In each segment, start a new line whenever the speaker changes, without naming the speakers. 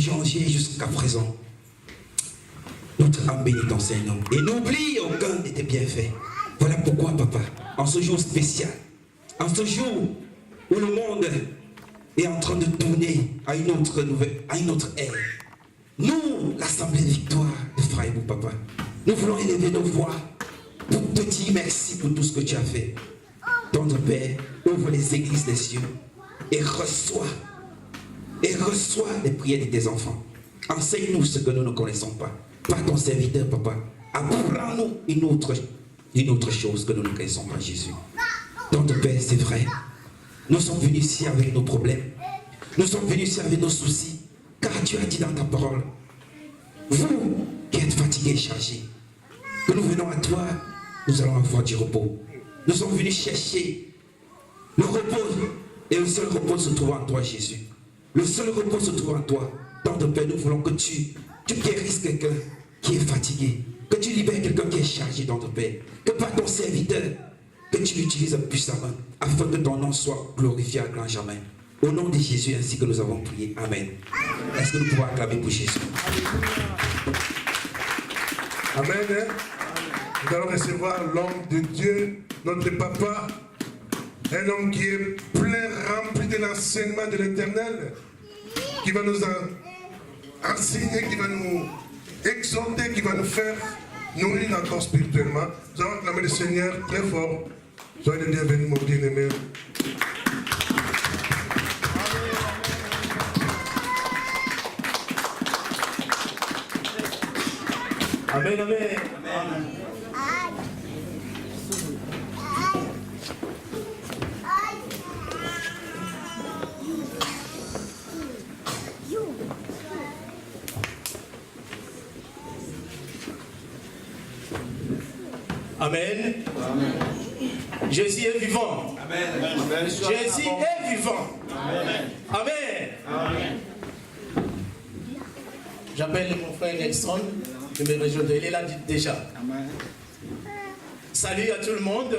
janvier jusqu'à présent, notre âme bénit ton Seigneur. Et n'oublie aucun de tes bienfaits. Voilà pourquoi, papa, en ce jour spécial, en ce jour où le monde est en train de tourner à une autre nouvelle, à une autre ère, nous, l'Assemblée Victoire de Freiburg, papa, nous voulons élever nos voix pour te dire merci pour tout ce que tu as fait. Tendre Père, ouvre les églises des cieux et reçois les prières de tes enfants. Enseigne-nous ce que nous ne connaissons pas. Par ton serviteur, papa, apprends-nous une autre chose que nous ne connaissons pas, Jésus. Tendre Père, c'est vrai. Nous sommes venus ici avec nos problèmes. Nous sommes venus ici avec nos soucis. Car tu as dit dans ta parole, vous qui êtes fatigués et chargés, que nous venons à toi, nous allons avoir du repos. Nous sommes venus chercher le repos. Et le seul repos se trouve en toi, Jésus. Le seul repos se trouve en toi. Dans ton Père, nous voulons que tu guérisses quelqu'un qui est fatigué. Que tu libères quelqu'un qui est chargé dans ton Père. Que par ton serviteur, que tu l'utilises puissamment, afin que ton nom soit glorifié à grand jamais. Au nom de Jésus, ainsi que nous avons prié. Amen. Est-ce que nous pouvons acclamer pour Jésus?
Amen. Nous allons recevoir l'homme de Dieu, notre papa, un homme qui est plein, rempli de l'enseignement de l'Éternel, qui va nous enseigner, qui va nous exhorter, qui va nous faire nourrir encore spirituellement. Nous allons acclamer le Seigneur très fort. Soyez les bienvenus, mon bien-aimé.
Amen, amen. Amen. Amen. Amen. Jésus est vivant. Amen. Amen. Jésus est vivant. Amen. Amen. Amen. J'appelle mon frère Nelson de mes régions. Il est là déjà. Amen. Salut à tout le monde.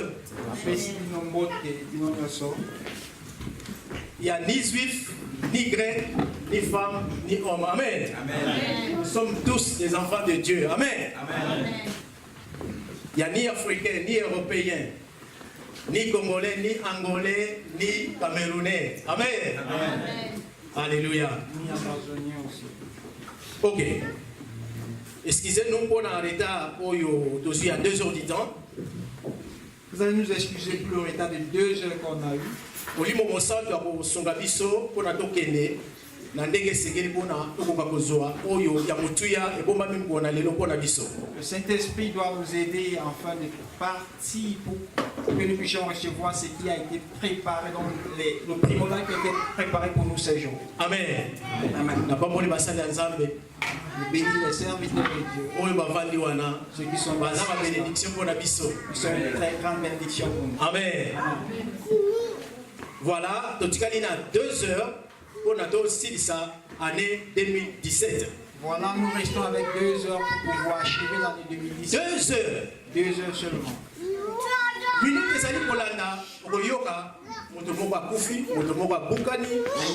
Il n'y a ni juif, ni grec, ni femme, ni homme. Amen. Amen. Nous sommes tous des enfants de Dieu. Amen. Amen. Il n'y a ni africain, ni européen, ni congolais, ni angolais, ni camerounais. Amen. Amen. Alléluia. Ni amazonien aussi. Ok. Excusez-nous pour un retard il y a 2 heures du temps.
Vous allez nous excuser pour le retard de 2 heures qu'on a eu.
Le
Saint-Esprit doit nous aider afin de partir pour que nous puissions recevoir ce qui a été préparé, donc le primordial qui a été préparé pour nous ces jours.
Amen. Amen.
Bénis les serviteurs de Dieu. Ceux qui sont basés sur bénédiction pour la bénédiction. Ils sont une très grande bénédiction pour nous.
Amen. Voilà, donc il y a 2 heures pour notre aussi ça année 2017.
Voilà, nous restons avec 2 heures pour pouvoir achever l'année 2017.
2 heures.
2 heures seulement.
Minute les années Polanda, Oyoka, Motomoka Koufi, Motomoka Boukani,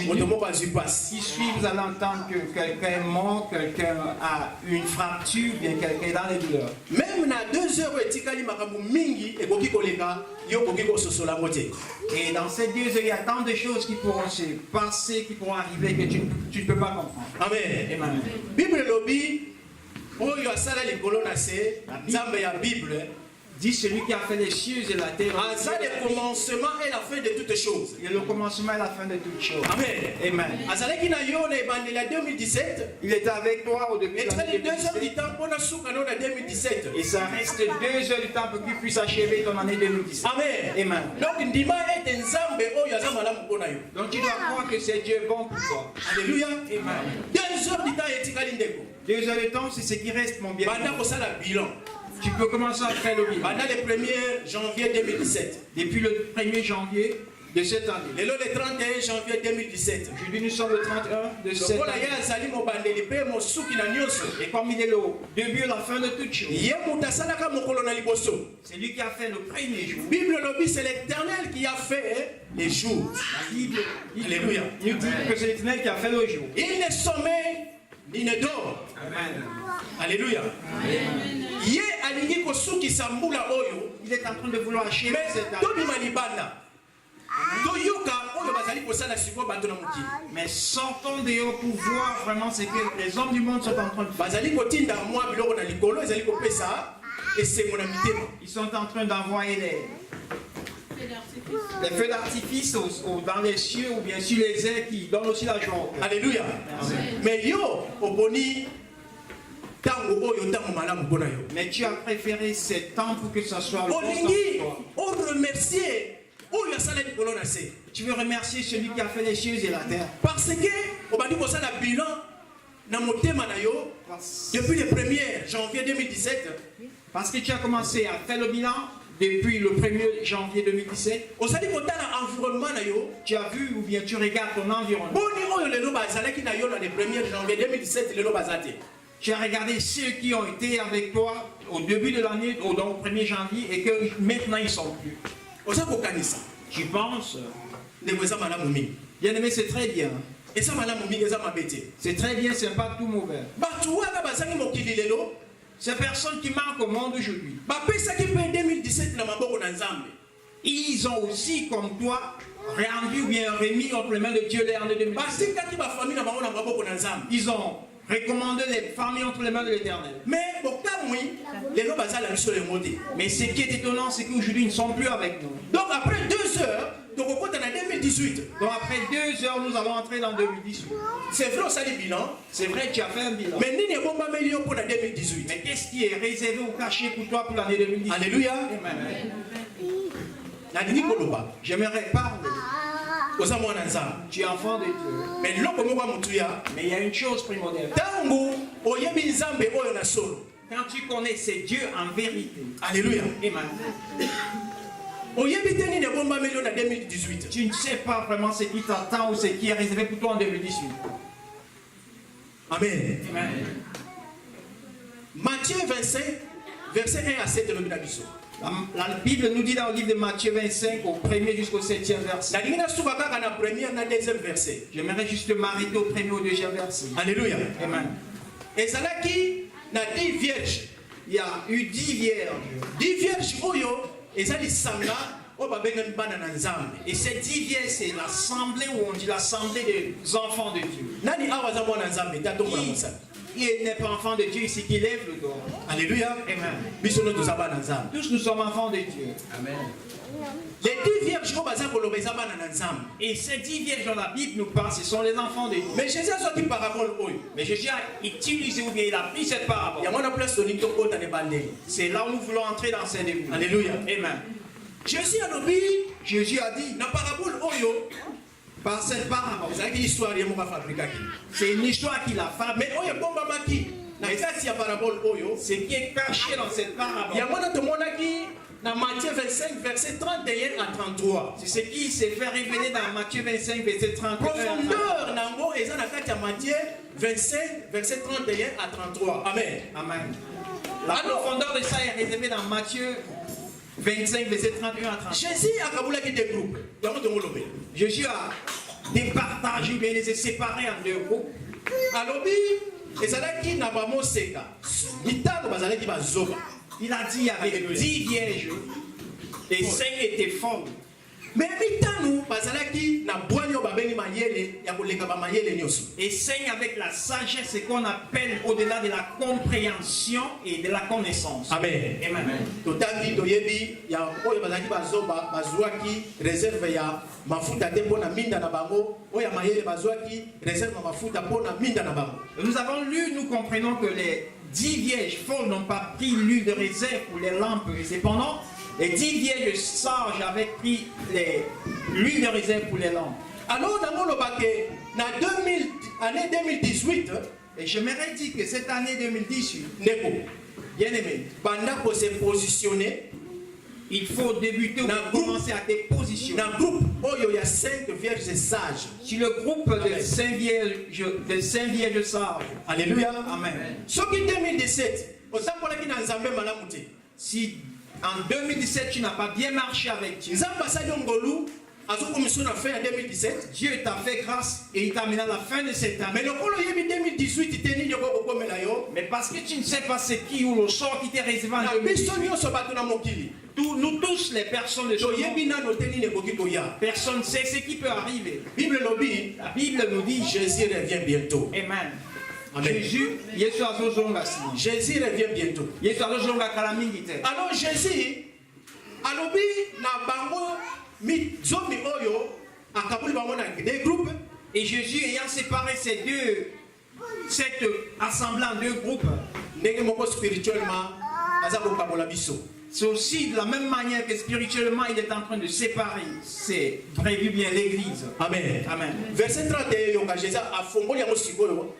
Motomoka Zupas.
Qui suit, vous allez entendre que quelqu'un est mort, quelqu'un a une fracture, bien quelqu'un est dans les douleurs.
Même dans 2 heures, Etikali Makabu Mingi et Boki Koleka, Yoko Sosola Moté.
Et dans ces 2 heures, il y a tant de choses qui pourront se passer, qui pourront arriver que tu ne peux pas comprendre.
Amen.
Amen.
Bible lobby, Oyo Asala les colonacées, Zambé ya Bible.
Dit celui qui a fait les cieux et la terre.
Ça, le commencement et la fin de toutes choses.
Et le commencement et la fin de toutes choses.
Amen.
Amen.
Azaleki na yo le bandela 2017.
Il était avec toi au début
de l'année 2017. 2 heures du temps pour la soukano de 2017.
Et ça reste 2 heures du temps pour qu'il puisse achever ton année 2017.
Amen.
Amen.
Donc ndima est nzambe oyo azamala mpona yo.
Donc tu dois croire que c'est Dieu bon pour toi.
Alléluia.
Amen.
2 heures du temps etikali ndeko.
2 heures du temps c'est ce qui reste mon bien.
Banda ko sala bilan.
Tu peux commencer à faire le bilan.
Pendant le 1er janvier 2017.
Depuis le 1er janvier de cette année.
Le 31 janvier 2017.
Aujourd'hui nous sommes le 31 de cette année. Et comme il est le début et la fin de toutes choses. C'est lui qui a fait le premier jour.
Bible c'est l'Éternel qui a fait les jours.
La Bible
Alléluia.
nous dit que c'est l'Éternel qui a fait le jour.
Il ne sommeille ni ne dort.
Amen.
Alléluia. Yé alingi kosuki sambula oyo.
Il est en train de vouloir achever
Mais
cette année.
Tobi Malibana. Toyoka oyo bazali kosala siko bato na mokili.
Mais sortons dehors pour voir vraiment ce que les hommes du monde sont en train de faire.
Bazali kotinda mwa biloko na likolo ezali kopesa esengo na mitema.
Ils sont en train d'envoyer les feux d'artifice dans les cieux ou bien sur les airs qui donnent aussi la joie.
Alléluia. Mais yo oponi tango oyo tango malamu mpona yo.
Mais tu as préféré ces temps pour que ça soit le bon temps
Olingi
pour toi.
o remercier oyo asala likolo na se.
Tu veux remercier celui qui a fait les cieux et la terre.
Parce que obandi kosala bilan na motema na yo depuis le 1er janvier 2017.
Parce que tu as commencé à faire le bilan depuis le 1er janvier 2017.
Osali kotala environnement na yo.
Tu as vu ou bien tu regardes ton environnement.
Boni oyo lelo bazalaki na yo na le 1er janvier 2017 lelo bazate.
Tu as regardé ceux qui ont été avec toi au début de l'année, donc au 1er janvier, et que maintenant ils ne sont plus.
Oza kokanisa.
Tu penses,
Ndeko eza malamu mingi.
bien aimé, c'est très bien.
Eza malamu mingi eza mabete.
C'est très bien, c'est pas tout mauvais.
Bato wana bazangi mokili lelo.
Ces personnes qui manquent au monde aujourd'hui,
Bapesaki mpe 2017 na maboko na Nzambe.
ils ont aussi, comme toi, rendu ou bien remis entre les mains de Dieu l'année 2017.
Batikaki bafamille na bango na maboko na Nzambe.
Ils ont recommandé les familles entre les mains de l'Éternel.
Mais bokamwi lelo bazala biso le modi.
Mais ce qui est étonnant, c'est qu'aujourd'hui, ils ne sont plus avec nous.
Donc après 2 heures, tokokota na 2018.
Donc après 2 heures, nous allons entrer dans 2018.
C'est vrai osali bilan.
C'est vrai, tu as fait un bilan.
Mais nini ebombameli yo mpona 2018.
Mais qu'est-ce qui est réservé ou caché pour toi pour l'année 2018?
Alléluia.
Amen.
Nalingi koloba.
J'aimerais parler.
Oza mwana Nzambe.
Tu es enfant de Dieu.
Mais loko moko mutuya.
Mais il y a une chose primordiale.
Tango oyebi Nzambe oyo na solo.
Quand tu connais ces dieux en vérité,
Alléluia.
Amen,
Oyebi te nini ebombameli yo na 2018.
tu ne sais pas vraiment ce qui t'attend ou ce qui est réservé pour toi en 2018.
Amen.
Amen.
Matthieu 25, verset 1 à 7 de l'Obidabiso.
La Bible nous dit dans le livre de Matthieu 25, au 1er jusqu'au 7e verset.
Nalingi nasuka kaka na premier na deuxième verset.
J'aimerais juste m'arrêter au 1er au 2e verset.
Alléluia.
Amen.
Ezalaki na 10 vierges.
Il y a eu 10 vierges.
10 vierges oyo ezali sanga oyo babengami bana na Nzambe.
Et ces 10 vierges, c'est l'assemblée où on dit l'assemblée des enfants de Dieu.
Nani awa za mwana Nzambe tatombola mosala.
Qui n'est pas enfant de Dieu ici, qui lève le doigt.
Alléluia.
Amen.
Biso no toza bana Nzambe.
Tous nous sommes enfants de Dieu.
Amen. Les 10 vierges oyo baza koloba eza bana na Nzambe.
Et ces 10 vierges dont la Bible nous parle, ce sont les enfants de Dieu.
Mais Jésus azwaki parabole oyo.
Mais Jésus a utilisé ou bien il a pris cette parabole.
Ya mwana place tolingi tokota ne bandeli.
C'est là où nous voulons entrer dans ces débuts.
Alléluia.
Amen.
Jésus alobi
Jésus a dit,
na parabole oyo
par cette parabole,
ezalaki histoire ye moko afabrikaki.
c'est une histoire qu'il a fabriquée.
Mais oyo ebombamaki na kati ya parabole oyo
Ce qui est caché dans cette parabole,
yango wana tomonaki na Matthieu 25 verset 31 à 33.
c'est ce qui s'est fait révéler dans Matthieu 25, verset 31.
Profondeur nango eza na kati ya Matthieu 25 verset 31 à 33. Amen.
Amen. La profondeur de ça est réservée dans Matthieu 25, verset 31 à 33.
Jésus akabulaki des groupes. Yango tongolobe.
Jésus a départagé, bien les a séparés en 2 groupes.
Alobi ezalaki na bamoseka. Mitano bazalaki bazoba.
Il a dit avec 10 vierges et 5 étaient folles.
Mais mitano bazalaki na bwanyo babengi mayele ya koleka ba mayele nyoso.
Et 5 avec la sagesse, ce qu'on appelle au-delà de la compréhension et de la connaissance.
Amen.
Amen.
Totangi toyebi ya oyo bazalaki bazoba bazwaki réserve ya mafuta te mpona minda na bango oyo mayele bazwaki réserve ya mafuta mpona minda na bango.
Nous avons lu, nous comprenons que les 10 vierges folles n'ont pas pris l'huile de réserve pour les lampes. Et cependant, les 10 vierges sages avaient pris l'huile de réserve pour les lampes.
Alors dans le baquet, na année 2018,
Et j'aimerais dire que cette année 2018,
Neko,
bien aimé,
pendant pour se positionner,
il faut débuter ou commencer à te positionner.
dans le groupe, oh, il y a 5 vierges sages.
Sur le groupe de 5 vierges sages.
Alléluia.
Amen.
Ce qui 2017, autant pour qui dans Nzambe malamuté.
Si en 2017 tu n'as pas bien marché avec Dieu,
Nzamba sali ngolu, azo commission na fin en 2017.
Dieu t'a fait grâce et il t'a amené à la fin de cette
Mais
année.
le kolo yemi 2018 teni nyoko kokomela yo.
Mais parce que tu ne sais pas c'est qui ou le sort qui t'est réservé en
Na
2018.
biso nyonso bato na mokili.
Nous tous, les personnes de ce
To
monde,
yebi nano teni ne koki koya.
personne ne sait ce qui peut arriver.
Bible lobi
La Bible nous dit,
Jésus revient bientôt.
Amen.
Amen.
Jésus, Yesu azozonga sini.
Jésus revient bientôt.
Yesu azozonga kala mingi te.
Alors Jésus alobi na bango mi zomi oyo akabuli bango na des groupes.
Et Jésus ayant séparé cette assemblée en deux groupes,
Ndenge moko spirituellement aza kokabola biso.
c'est aussi de la même manière que spirituellement il est en train de séparer, c'est prévu bien l'église.
Amen.
Amen.
Verset 31 yoka Jésus afongoli yango sikoyo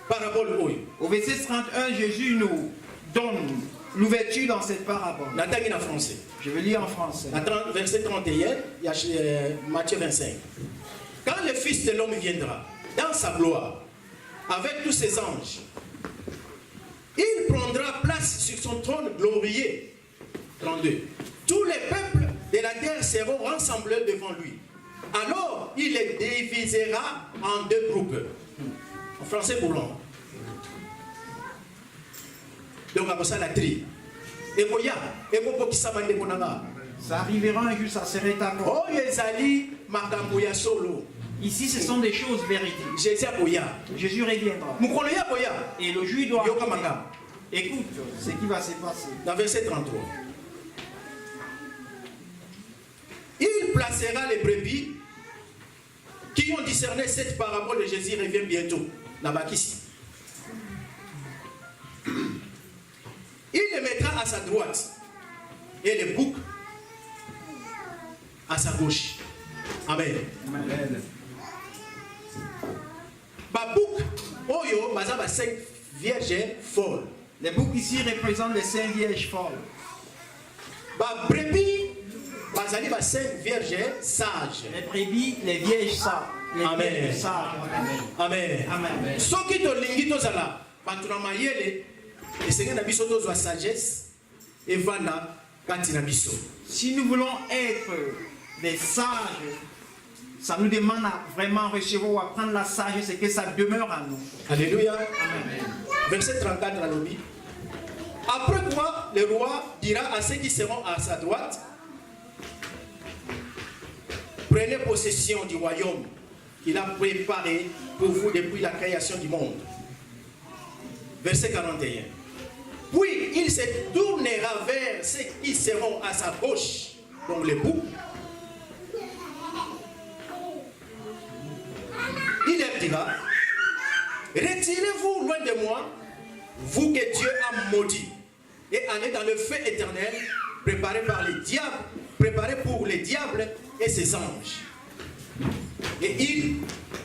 parabole oyo.
Au verset 31, Jésus nous donne l'ouverture dans cette parabole.
Natangi na français.
Je vais lire en français.
Verset 31, il y a Matthieu 25. Quand le Fils de l'homme viendra dans sa gloire avec tous ses anges, il prendra place sur son trône glorieux. 32. Tous les peuples de la terre seront rassemblés devant lui. Alors, il les divisera en deux groupes. En français pour l'homme. Donc, après ça, la tri. Et koya, et ko kisamande konanga.
Ça arrivera un jour, ça serait d'accord.
Oh, ezali makambo ya solo.
Ici, ce sont des choses véridiques.
Jésus koya.
Jésus reviendra.
Mukolo ya koya.
Et le juif doit
Yoka
arriver.
makam.
Écoute ce qui va se passer.
Dans verset 33. Il placera les brebis qui ont discerné cette parabole de Jésus revient bientôt. Nabakisi. Il les mettra à sa droite et les boucs à sa gauche. Amen.
Amen.
Babouk, oyo, bazaba 5 vierges folles.
Les boucs ici représentent les 5 vierges folles.
Ba brebis, bazali ba 5 vierges sages.
Les brebis, les vierges sages. Les
Amen.
vierges sages.
Amen.
Amen.
Soki tolingi tozala bato na mayele esenge na biso tozwa sagesse evanda kati na biso.
Si nous voulons être des sages, ça nous demande à vraiment recevoir ou apprendre la sagesse et que ça demeure en nous.
Alléluia.
Amen.
Verset 34 la lobby. Après quoi, le roi dira à ceux qui seront à sa droite, prenez possession du royaume qu'il a préparé pour vous depuis la création du monde. Verset 41. Puis il se tournera vers ceux qui seront à sa gauche, donc les boucs. Il leur dira, retirez-vous loin de moi, vous que Dieu a maudit, et allez dans le feu éternel, préparé par les diables, préparé pour les diables et ses anges. Et ils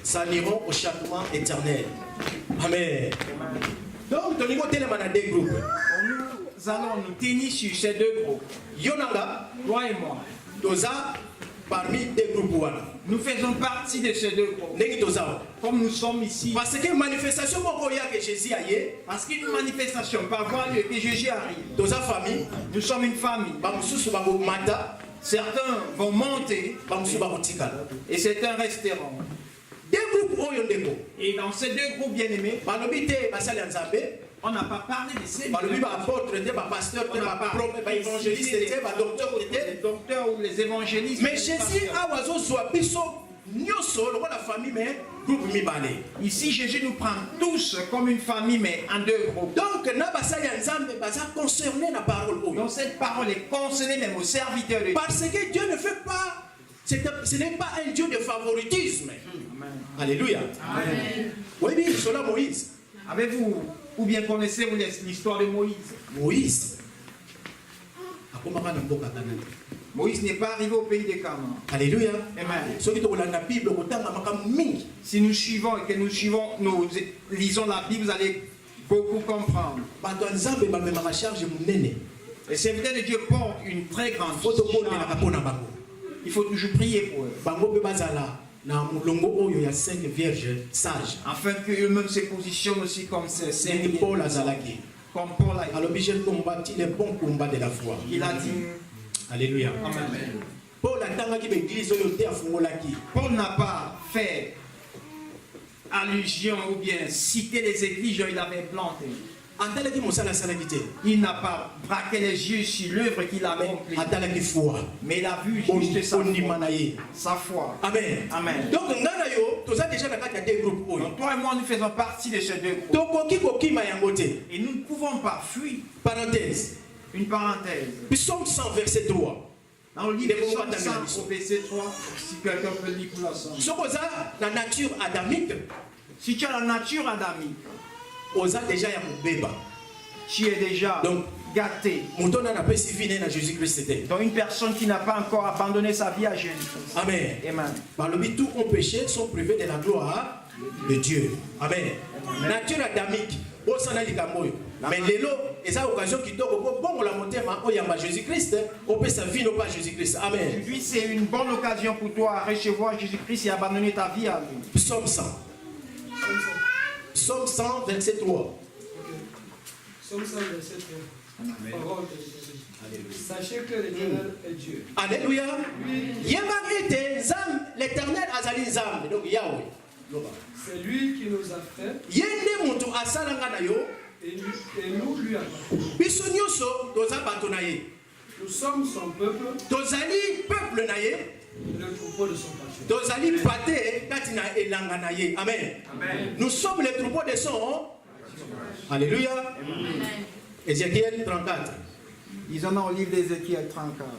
s'en iront au châtiment éternel. Amen. Donc, au niveau de des groupes,
Nous allons nous tenir sur ces deux groupes.
Yonanga,
Toi et moi.
Toza, parmi des groupes.
Nous faisons partie de ces deux groupes.
Negi Toza.
Comme nous sommes ici.
Parce que manifestation que Jésus a eu,
Parce qu'une manifestation par voir lieu que Jésus arrive.
Toza famille,
Nous sommes une famille.
Bamususu Babo Mata,
Certains vont monter
Bamusu Babo Tikala.
et certains resteront.
Des groupes Oyondeko.
Et dans ces deux groupes bien-aimés,
Balobite, Basali Nzambe,
on n'a pas parlé de ces
balobi ba apôtre, ba pasteur,
On n'a
ba
pas
prophète, ba évangéliste, ba docteur,
les docteurs ou les évangélistes.
mais
les
Jésus
pasteurs.
a oiseau soit biso nyoso le la famille mais groupe mibale.
Ici, Jésus nous prend tous comme une famille, mais en deux groupes.
Donc na basali Nzambe baza concerné la parole oyo.
Donc cette parole est concernée même aux serviteurs de Dieu.
Parce que Dieu ne fait pas, ce n'est pas un Dieu de favoritisme.
Amen.
Alléluia.
Amen.
Oui, oui, cela Moïse.
Avez-vous, ou bien connaissez-vous l'histoire de Moïse?
Moïse. Akomaka na mboka Canaan.
Moïse n'est pas arrivé au pays de Canaan.
Alléluia.
Amen.
Soki tokolanda la Bible kotanga makambo mingi.
Si nous suivons et que nous lisons la Bible, vous allez beaucoup comprendre.
Bato ya Nzambe bamemaka charge munene.
Les serviteurs de Dieu portent une très grande
Foto bonelaka
charge.
mpona bango.
Il faut toujours prier pour eux,
Bango mpe bazala na mulongo oyo ya 5 vierges sages.
afin qu'eux-mêmes se positionnent aussi comme ces
Ndenge Paul azalaki.
comme Paul a dit.
Alors je combattis le bon combat de la foi.
Il a dit.
Alléluia.
Amen.
Paul
Paul n'a pas fait allusion ou bien cité les églises où il avait planté. Il n'a pas braqué les yeux sur l'œuvre qu'il avait accomplie. Mais il a vu juste sa foi.
Amen.
Amen.
Donc, nous avons déjà des groupes.
Donc, toi et moi, nous faisons partie de ces deux groupes. Et nous ne pouvons pas fuir.
Parenthèse.
Une parenthèse.
Psaume 100, verset 3.
Dans le livre de Psaume 100, au verset 3, si quelqu'un peut lire pour la somme.
Si tu as la nature adamique,
si tu as la nature adamique, tu es déjà gâté.
Donc
une personne qui n'a pas encore abandonné sa vie à Jésus-Christ.
Amen.
Amen.
Tous ont péché, sont privés de la gloire de Dieu. Amen. Nature adamique. Mais l'élo, et ça occasion qui doit bon la montée à Jésus-Christ, on peut sa vie non pas Jésus-Christ. Amen.
Aujourd'hui, c'est une bonne occasion pour toi de recevoir Jésus-Christ et abandonner ta vie à lui.
Psaume 100. Psaume 100, verset 3.
Psaume 100, verset 3. Parole de Dieu. Sachez que l'Éternel est Dieu.
Alléluia. L'Éternel a zali Zam. Donc Yahweh.
C'est lui qui nous a fait. Et nous lui appartenons. Nous sommes son peuple. Le troupeau de son pâturage.
Amen. Nous sommes les troupeaux de son. Alléluia. Ézéchiel 34.
Ils en ont au livre d'Ézéchiel 34.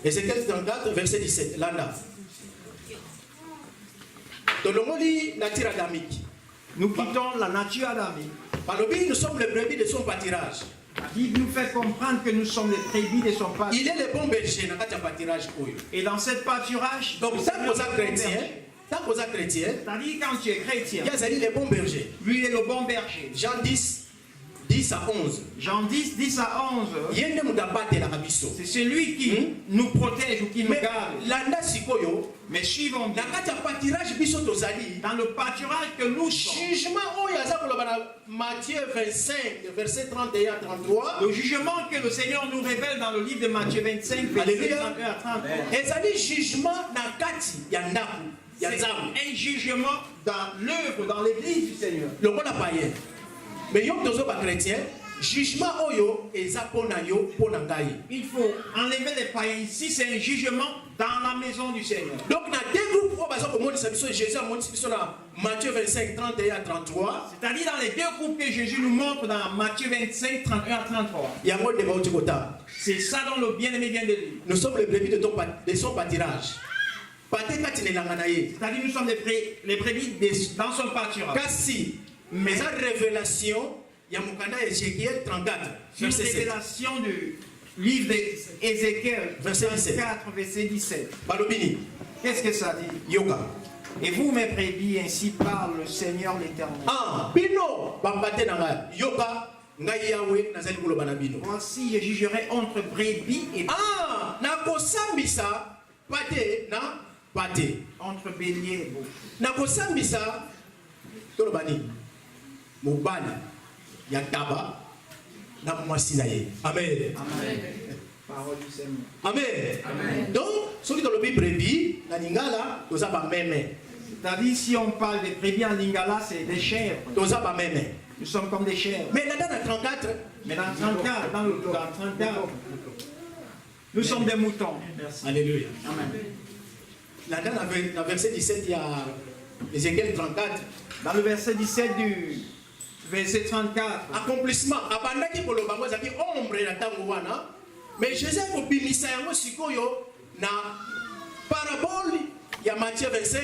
Ézéchiel 34, verset 17. Landa.
Nous quittons la nature adamique.
Nous sommes les brebis de son pâturage.
La Bible nous fait comprendre que nous sommes les brebis de son pâturage.
Il est le bon berger dans le pâturage.
Et dans cette pâturage,
donc tant que vous êtes chrétien,
c'est-à-dire quand tu es chrétien,
il y a le bon berger.
Lui est le bon berger.
Jean 10, 10 à 11.
Jean 10, 10 à 11.
C'est
celui qui nous protège ou qui nous garde. Mais suivons bien. Dans le pâturage que nous sommes.
Matthieu 25, verset 31 à 33.
Le jugement que le Seigneur nous révèle dans le livre de Matthieu 25, verset 31 à 33. C'est un jugement dans l'œuvre, dans l'église du Seigneur.
Le bon païen. Mais yo tozo ba chrétien, jugement oyo ezapona yo pona ngai.
Il faut enlever les païens ici, c'est un jugement dans la maison du Seigneur.
Donc dans deux groupes au bazo comme Jésus a montré dans Matthieu 25 31 à 33,
c'est-à-dire dans les deux groupes que Jésus nous montre dans Matthieu 25 31 à 33.
Il y a mot de Bautikota.
C'est ça dont le bien-aimé vient de dire.
Nous sommes les brebis de son pâturage.
C'est-à-dire nous sommes les brebis dans son pâturage.
Kasi mais la révélation, il y a Ézéchiel 34,
une révélation du livre d'Ézéchiel 34, verset 17. Qu'est-ce que ça dit?
Yoga.
Et vous, mes brebis, ainsi parle le Seigneur l'Éternel.
Ah, Bino, Yoga,
voici, je jugerai entre brebis et
ah, nakosambisa, pate, na pate.
Entre bélier et bouc.
Nakosambisa, tolobani. Mobali ya taba na mwasi na ye. Amen.
Amen. Parole du Seigneur.
Amen. Amen. Donc, ceux qui ont le brebis, na lingala, tous ça pas même.
C'est-à-dire, si on parle de brebis en lingala, c'est des chèvres.
Tous ça pas même.
Nous sommes comme des chèvres.
Mais là dans 34,
mais dans 34, dans 34, nous sommes des moutons.
Merci. Alléluia.
Amen.
Là dans le verset 17, il y a Ézéchiel 34.
Dans le verset 17 du verset 34.
Accomplissement. Abandaki kolobango zaki ombre na tango wana. Mais Jésus ko bimisa yango sikoyo na parabole ya Matthieu 25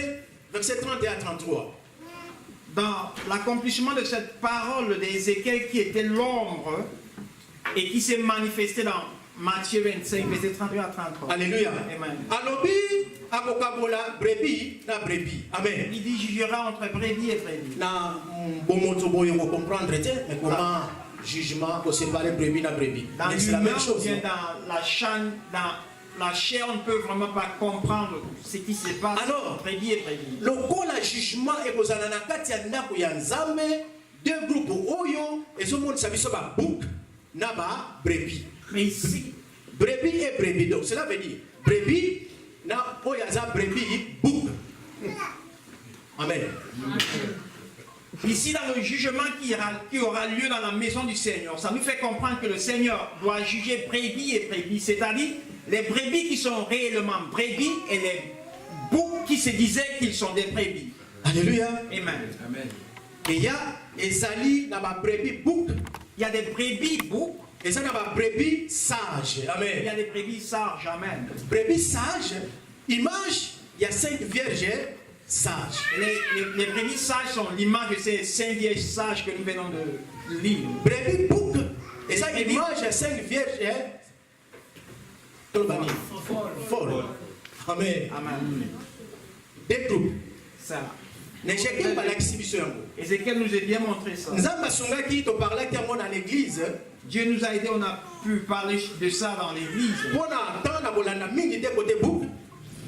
verset 30 à 33.
Dans l'accomplissement de cette parole d'Ézéchiel qui était l'ombre et qui s'est manifestée dans Matthieu 25 verset 31 à 33.
Alléluia.
Amen.
Alobi akokabola brebis na brebis. Amen.
Il dit jugera entre brebis et brebis.
Na bomoto boyo ko comprendre mais comment jugement pour séparer brebis na brebis.
C'est la même chose. Dans la chair, on ne peut vraiment pas comprendre ce qui se passe.
Alors,
brebis et brebis.
Le jugement est posé na kati ya ndako ya Nzambe, deux groupes oyo et ce monde sabiso ba bouc na ba brebis.
Mais ici,
Brebis et brebis. Donc cela veut dire brebis, na oyaza brebis, bouc. Amen.
Ici, dans le jugement qui aura lieu dans la maison du Seigneur, ça nous fait comprendre que le Seigneur doit juger brebis et brebis, c'est-à-dire les brebis qui sont réellement brebis et les boucs qui se disaient qu'ils sont des brebis.
Alléluia.
Amen.
Et il y a Ezali dans ma brebis bouc.
Il y a des brebis boucs.
Et ça dans ma brebis sage.
Il y
Amen.
a des brebis sages. Amen.
Brebis sage, image, il y a 5 vierges sages.
Les brebis sages sont l'image de ces 5 vierges sages que nous venons de lire.
Brebis bouc. Et ça, image, il y a 5 vierges folles. Amen.
Amen.
Des groupes.
Ça.
N'échec pas l'exhibition.
Ézéchiel nous a bien montré ça.
Nzamba songa qui te parlait tellement dans l'église.
Dieu nous a aidés, on a pu parler de ça dans l'église.
Pour entendre la bolanda mingi de côté bouc.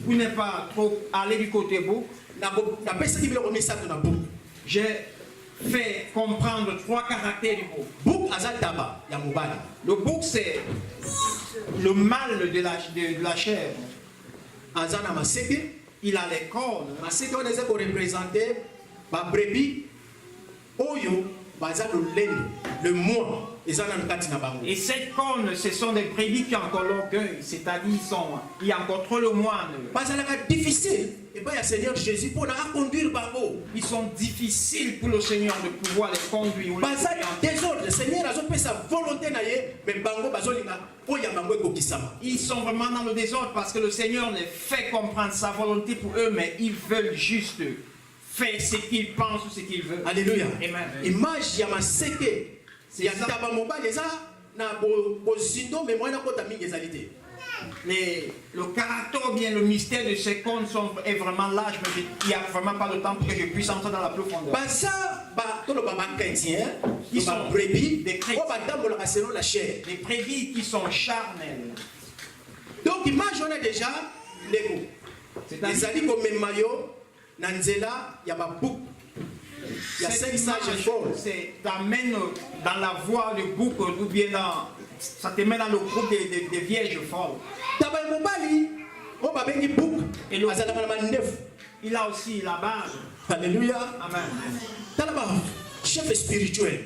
Vous n'êtes pas trop allé du côté bouc.
Na pesa qui veut remettre ça dans la bouc.
J'ai fait comprendre 3 caractères du bouc.
Bouc azal taba ya mobali.
Le bouc, c'est le mâle de la chair.
Azana maseke.
Il a les cornes.
Maseke on essaie de représenter ma brebis. Oyo baza le moi.
Et ces cornes, ce sont des brebis qui ont encore l'orgueil, c'est-à-dire il y a encore trop le moine.
Difficile. Et bien, le Seigneur Jésus pour conduire Bango.
Ils sont difficiles pour le Seigneur de pouvoir les conduire.
Désordre. Le Seigneur a fait sa volonté, mais Bango,
ils sont vraiment dans le désordre parce que le Seigneur les fait comprendre sa volonté pour eux, mais ils veulent juste faire ce qu'ils pensent ou ce qu'ils veulent.
Alléluia.
Amen.
Image Yamaseke. Il y a taba mobile ça na bozindo mais moi na kota mingi ezalité.
Le caractère ou bien le mystère de ces contes est vraiment large, mais il n'y a vraiment pas de temps pour que je puisse entrer dans la profondeur.
Bah ça, tout le baba chrétien, ils sont brebis, des chrétiens, selon la chair.
Des brebis qui sont charnelles.
Donc image on a déjà l'ego. Les alliés comme Mayo, Nanzela, il y a pas bouc. Il y a 5 sages folles.
C'est t'amène dans la voie de bouc ou bien ça te met dans le groupe des vierges folles. Et il a aussi la base.
Alléluia.
Amen.
Chef spirituel.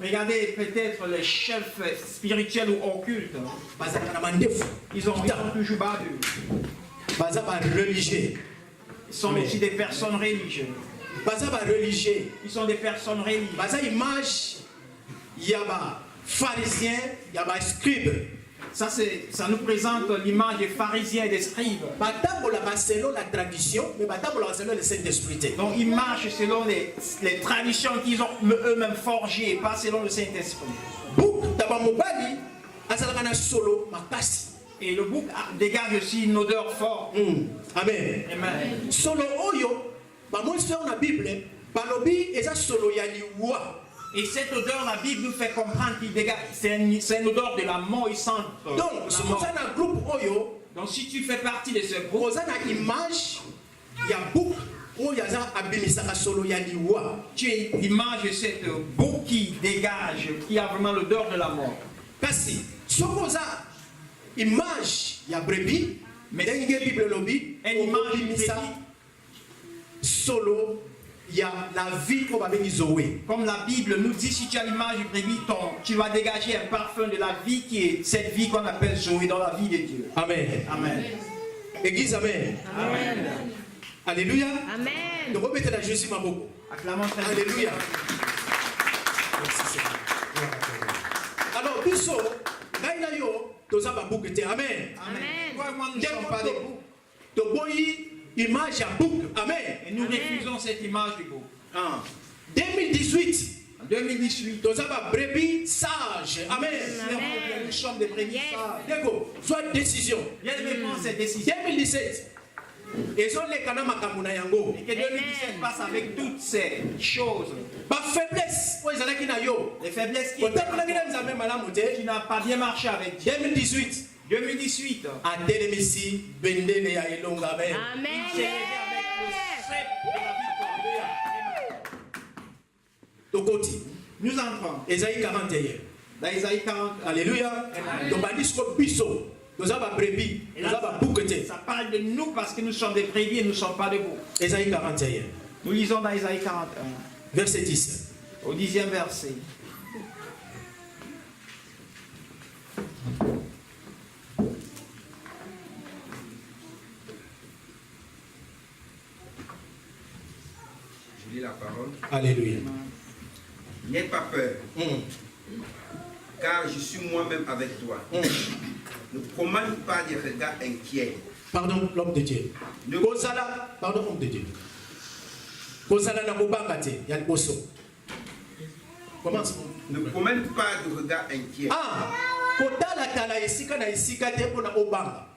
Regardez peut-être les chefs spirituels ou occultes. Ils ont toujours battu.
Religieux.
Ils sont aussi des personnes religieuses. Ils sont des personnes religieuses.
Image, il y a des pharisiens, il y a des scribes.
Ça nous présente l'image des pharisiens et des scribes.
Selon la tradition, mais selon le Saint-Esprit.
Donc ils marchent selon les traditions qu'ils ont eux-mêmes forgées, pas selon le Saint-Esprit. Et le bouc dégage aussi une odeur forte.
Amen.
Amen.
Solo oyo, moi je fais la Bible, balobi eza solo ya liwa.
Et cette odeur, la Bible nous fait comprendre qu'il dégage, c'est une odeur de la mort, il sent.
Donc, si vous êtes un groupe oyo,
donc si tu fais partie de ce groupe,
vous avez une image, il y a beaucoup, il y a abimisaka solo ya liwa.
Tu es l'image de cette bouc qui dégage, qui a vraiment l'odeur de la mort.
Kasi, suppose image ya brebis, mais dans la Bible lobby,
une image de brebis.
Solo, il y a la vie qu'on va venir Zoé.
Comme la Bible nous dit, si tu as l'image du brebis, tu vas dégager un parfum de la vie qui est cette vie qu'on appelle Zoé dans la vie de Dieu.
Amen.
Amen.
Église, amen.
Amen.
Alléluia.
Amen.
Donc, remettez la Jésus Maboko.
Acclamons très bien.
Alléluia. Merci Seigneur. Alors, Bisso, Gaïnayo, Toza Babouk, Amen.
Amen. Pourquoi nous ne sommes pas des boucs?
Toboyi, image à bouc. Amen.
Et nous refusons cette image du bouc.
2018.
En 2018,
Toza ba brebis sage. Amen.
nous sommes des brebis sages.
D'accord. Soit décision.
Bien aimé, prendre cette décision.
2017. Et sont les canaux makamuna yango.
Et que 2017 passe avec toutes ces choses.
Ba faiblesse.
Les faiblesses qui n'a pas bien marché avec Dieu.
2018.
2018.
A Télémissi, Bendele ya Elonga. Amen.
Amen.
Tokoti.
Nous entrons.
Esaïe 41.
Dans Isaïe 40.
Alléluia. Donc, on dit que biso, nous avons brebis, nous avons bouqueté.
Ça parle de nous parce que nous sommes des brebis et nous ne sommes pas de vous.
Isaïe 41.
Nous lisons dans Isaïe 41.
Verset 10.
Au 10e verset.
Je lis la parole.
Alléluia.
N'aie pas peur, car je suis moi-même avec toi. Ne commande pas des regards inquiets.
Pardon, l'homme de Dieu. Kozala, pardon, l'homme de Dieu. Kozala na bobangate, y'a le bosso. Commence.
Ne commande pas de regards inquiets.
Ah, kodala tala esika na esika te pona obanga.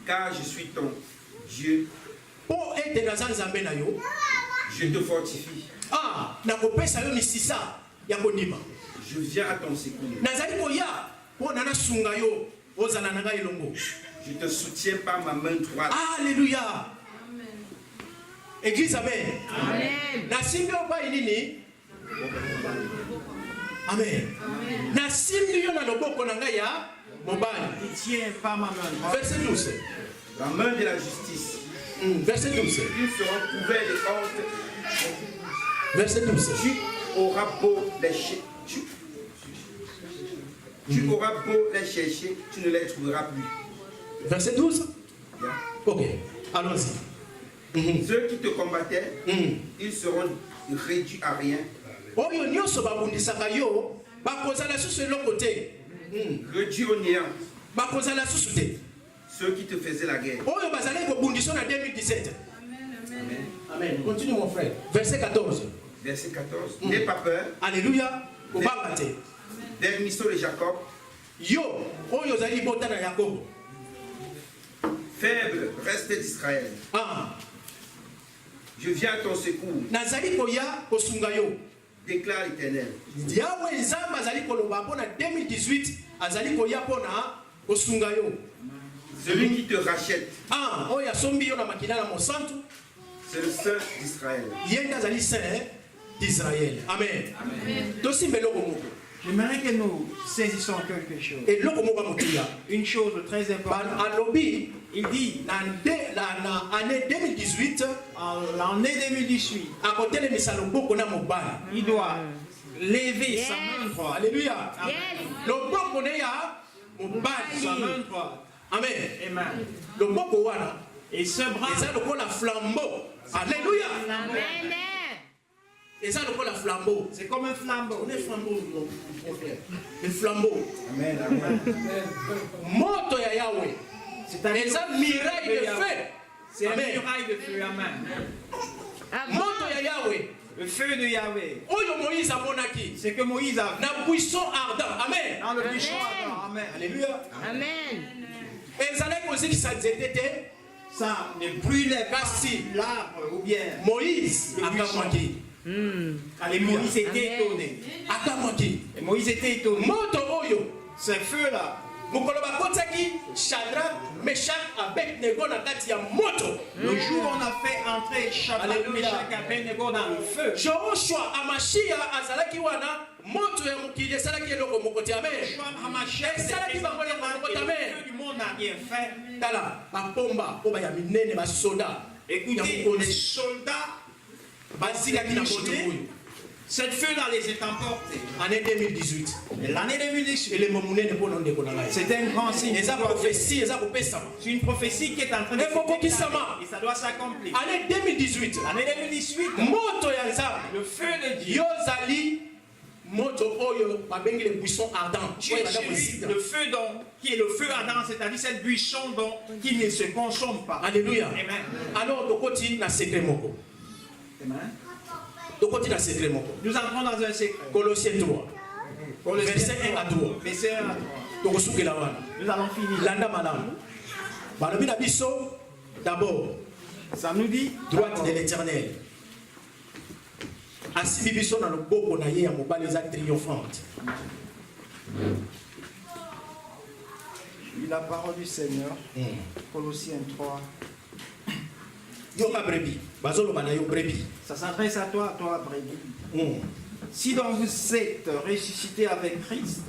Car je suis ton Dieu.
Po ete na nzambe na yo.
Je te fortifie.
Ah, na kopesa yo misisa ya konima.
Je viens à ton secours.
Nazali koya po na sunga yo ozala na ngai elongo.
Je te soutiens par ma main droite.
Alléluia. Église, amen.
Amen.
Na simbi oba inini. Amen. Na simbi yo na loboko na ngai ya mobali.
Il tient pas ma main droite.
Verset 12.
La main de la justice.
Verset 12.
Ils seront couverts de honte.
Verset 12.
Tu auras beau les chercher. Tu auras beau les chercher, tu ne les trouveras plus.
Verset 12.
Bien.
Ok, allons-y.
Ceux qui te combattaient, ils seront réduits à rien.
Oyo nyonso babundisaka yo bakozala susu eloko te.
Réduits au néant.
Bakozala susu te.
Ceux qui te faisaient la guerre.
Oyo bazali kobundisa na 2017.
Amen.
Amen. Continue mon frère. Verset 14.
Verset 14. N'aie pas peur.
Alléluia. Kobanga te.
Des missions de Jacob.
Yo, oyo zali bota na Yakobo.
Faible, reste d'Israël.
Ah,
Je viens à ton secours,
nazali koya kosunga yo.
déclare l'Éternel.
Yahweh nzambe azali koloba mpona 2018 azali koya mpona kosunga yo.
Celui qui te rachète,
Ah, oyo asombi yo na makila na mosantu.
c'est le Saint d'Israël.
Ye nde azali saint d'Israël. Amen. Tosimba eloko moko.
J'aimerais que nous saisissions quelque chose.
Eloko moko ya motuya.
Une chose très importante.
Alobi
Il dit,
na année 2018
en l'année 2018,
akotelemisa loboko na mobali.
il doit lever sa main droite.
Alléluia.
Yes.
Loboko ne ya mobali.
Sa main droite.
Amen.
Amen.
Loboko wana
Et ce bras,
eza lokola flambeau. Alléluia.
Amen.
Eza lokola flambeau.
c'est comme un flambeau.
On est flambeau, mon frère. Le flambeau.
Amen. Amen.
Moto ya Yahweh.
C'est-à-dire
Eza miraille de feu.
C'est un
Amen.
muraille de feu. Amen.
Moto ya Yahweh.
Le feu de Yahweh.
Oyo Moïse amonaki.
C'est que Moïse a vu
Na buisson ardent. Amen.
dans le buisson
Amen.
ardent. Amen.
Alléluia.
Amen.
Ezalaki kozikisa nzete te.
Ça ne brûlait pas
Kasi.
l'arbre ou bien.
Moïse akamwaki.
Et Moïse était
Amen.
étonné.
Akamwaki.
Et Moïse était étonné.
Moto oyo.
Ce feu-là,
Mokolo bakotaki Shadrach, Meshach, Abednego na kati ya moto.
le jour où on a fait entrer Shadrach,
Alléluia.
Meshach et Abednego dans le feu,
Joshua Amashia azalaki wana moto ya mokili esalaki eloko moko te. Amen.
Hamashek,
Esalaki bango eloko moko te.
le
Amen.
feu du monde n'a rien fait.
Tala bapomba oyo baya minene basoda ya
Écoutez, les
mokonzi
soldats,
bazilaki na moto oyo.
cette feu-là les est emportés.
Année 2018
Et l'année 2018,
elemo monene mpona ndeko na ngai.
c'est un grand signe.
Eza prophétie eza kopesama.
C'est une prophétie qui est en train de
Et faut qu'on dise ça,
et ça doit s'accomplir.
Année 2018
L'année 2018,
moto ya nzambe
le feu de Dieu,
yozali moto oyo babengi le buisson ardent.
Dieu
Oyo
est
baza
celui,
kosika.
le feu qui est le feu ardent, c'est-à-dire cette buisson qui ne se consomme pas.
Alléluia.
Amen.
Alors tokoti na secret moko.
Amen.
Tokoti na secret moko.
Nous entrons dans un secret.
Colossiens 3. Verset 1 à 3.
Verset 1 à 3.
Tokosukela wana.
Nous allons finir.
Landa malamu. Balobi na biso d'abord
Ça nous dit
droite de l'Éternel. Asimbi biso na loboko na ye ya mobali eza triomphante.
la parole du Seigneur. Colossiens 3.
Yo ka brebi. Bazoloba na yo brebi.
Ça s'adresse à toi brebis. Si donc vous êtes ressuscité avec Christ,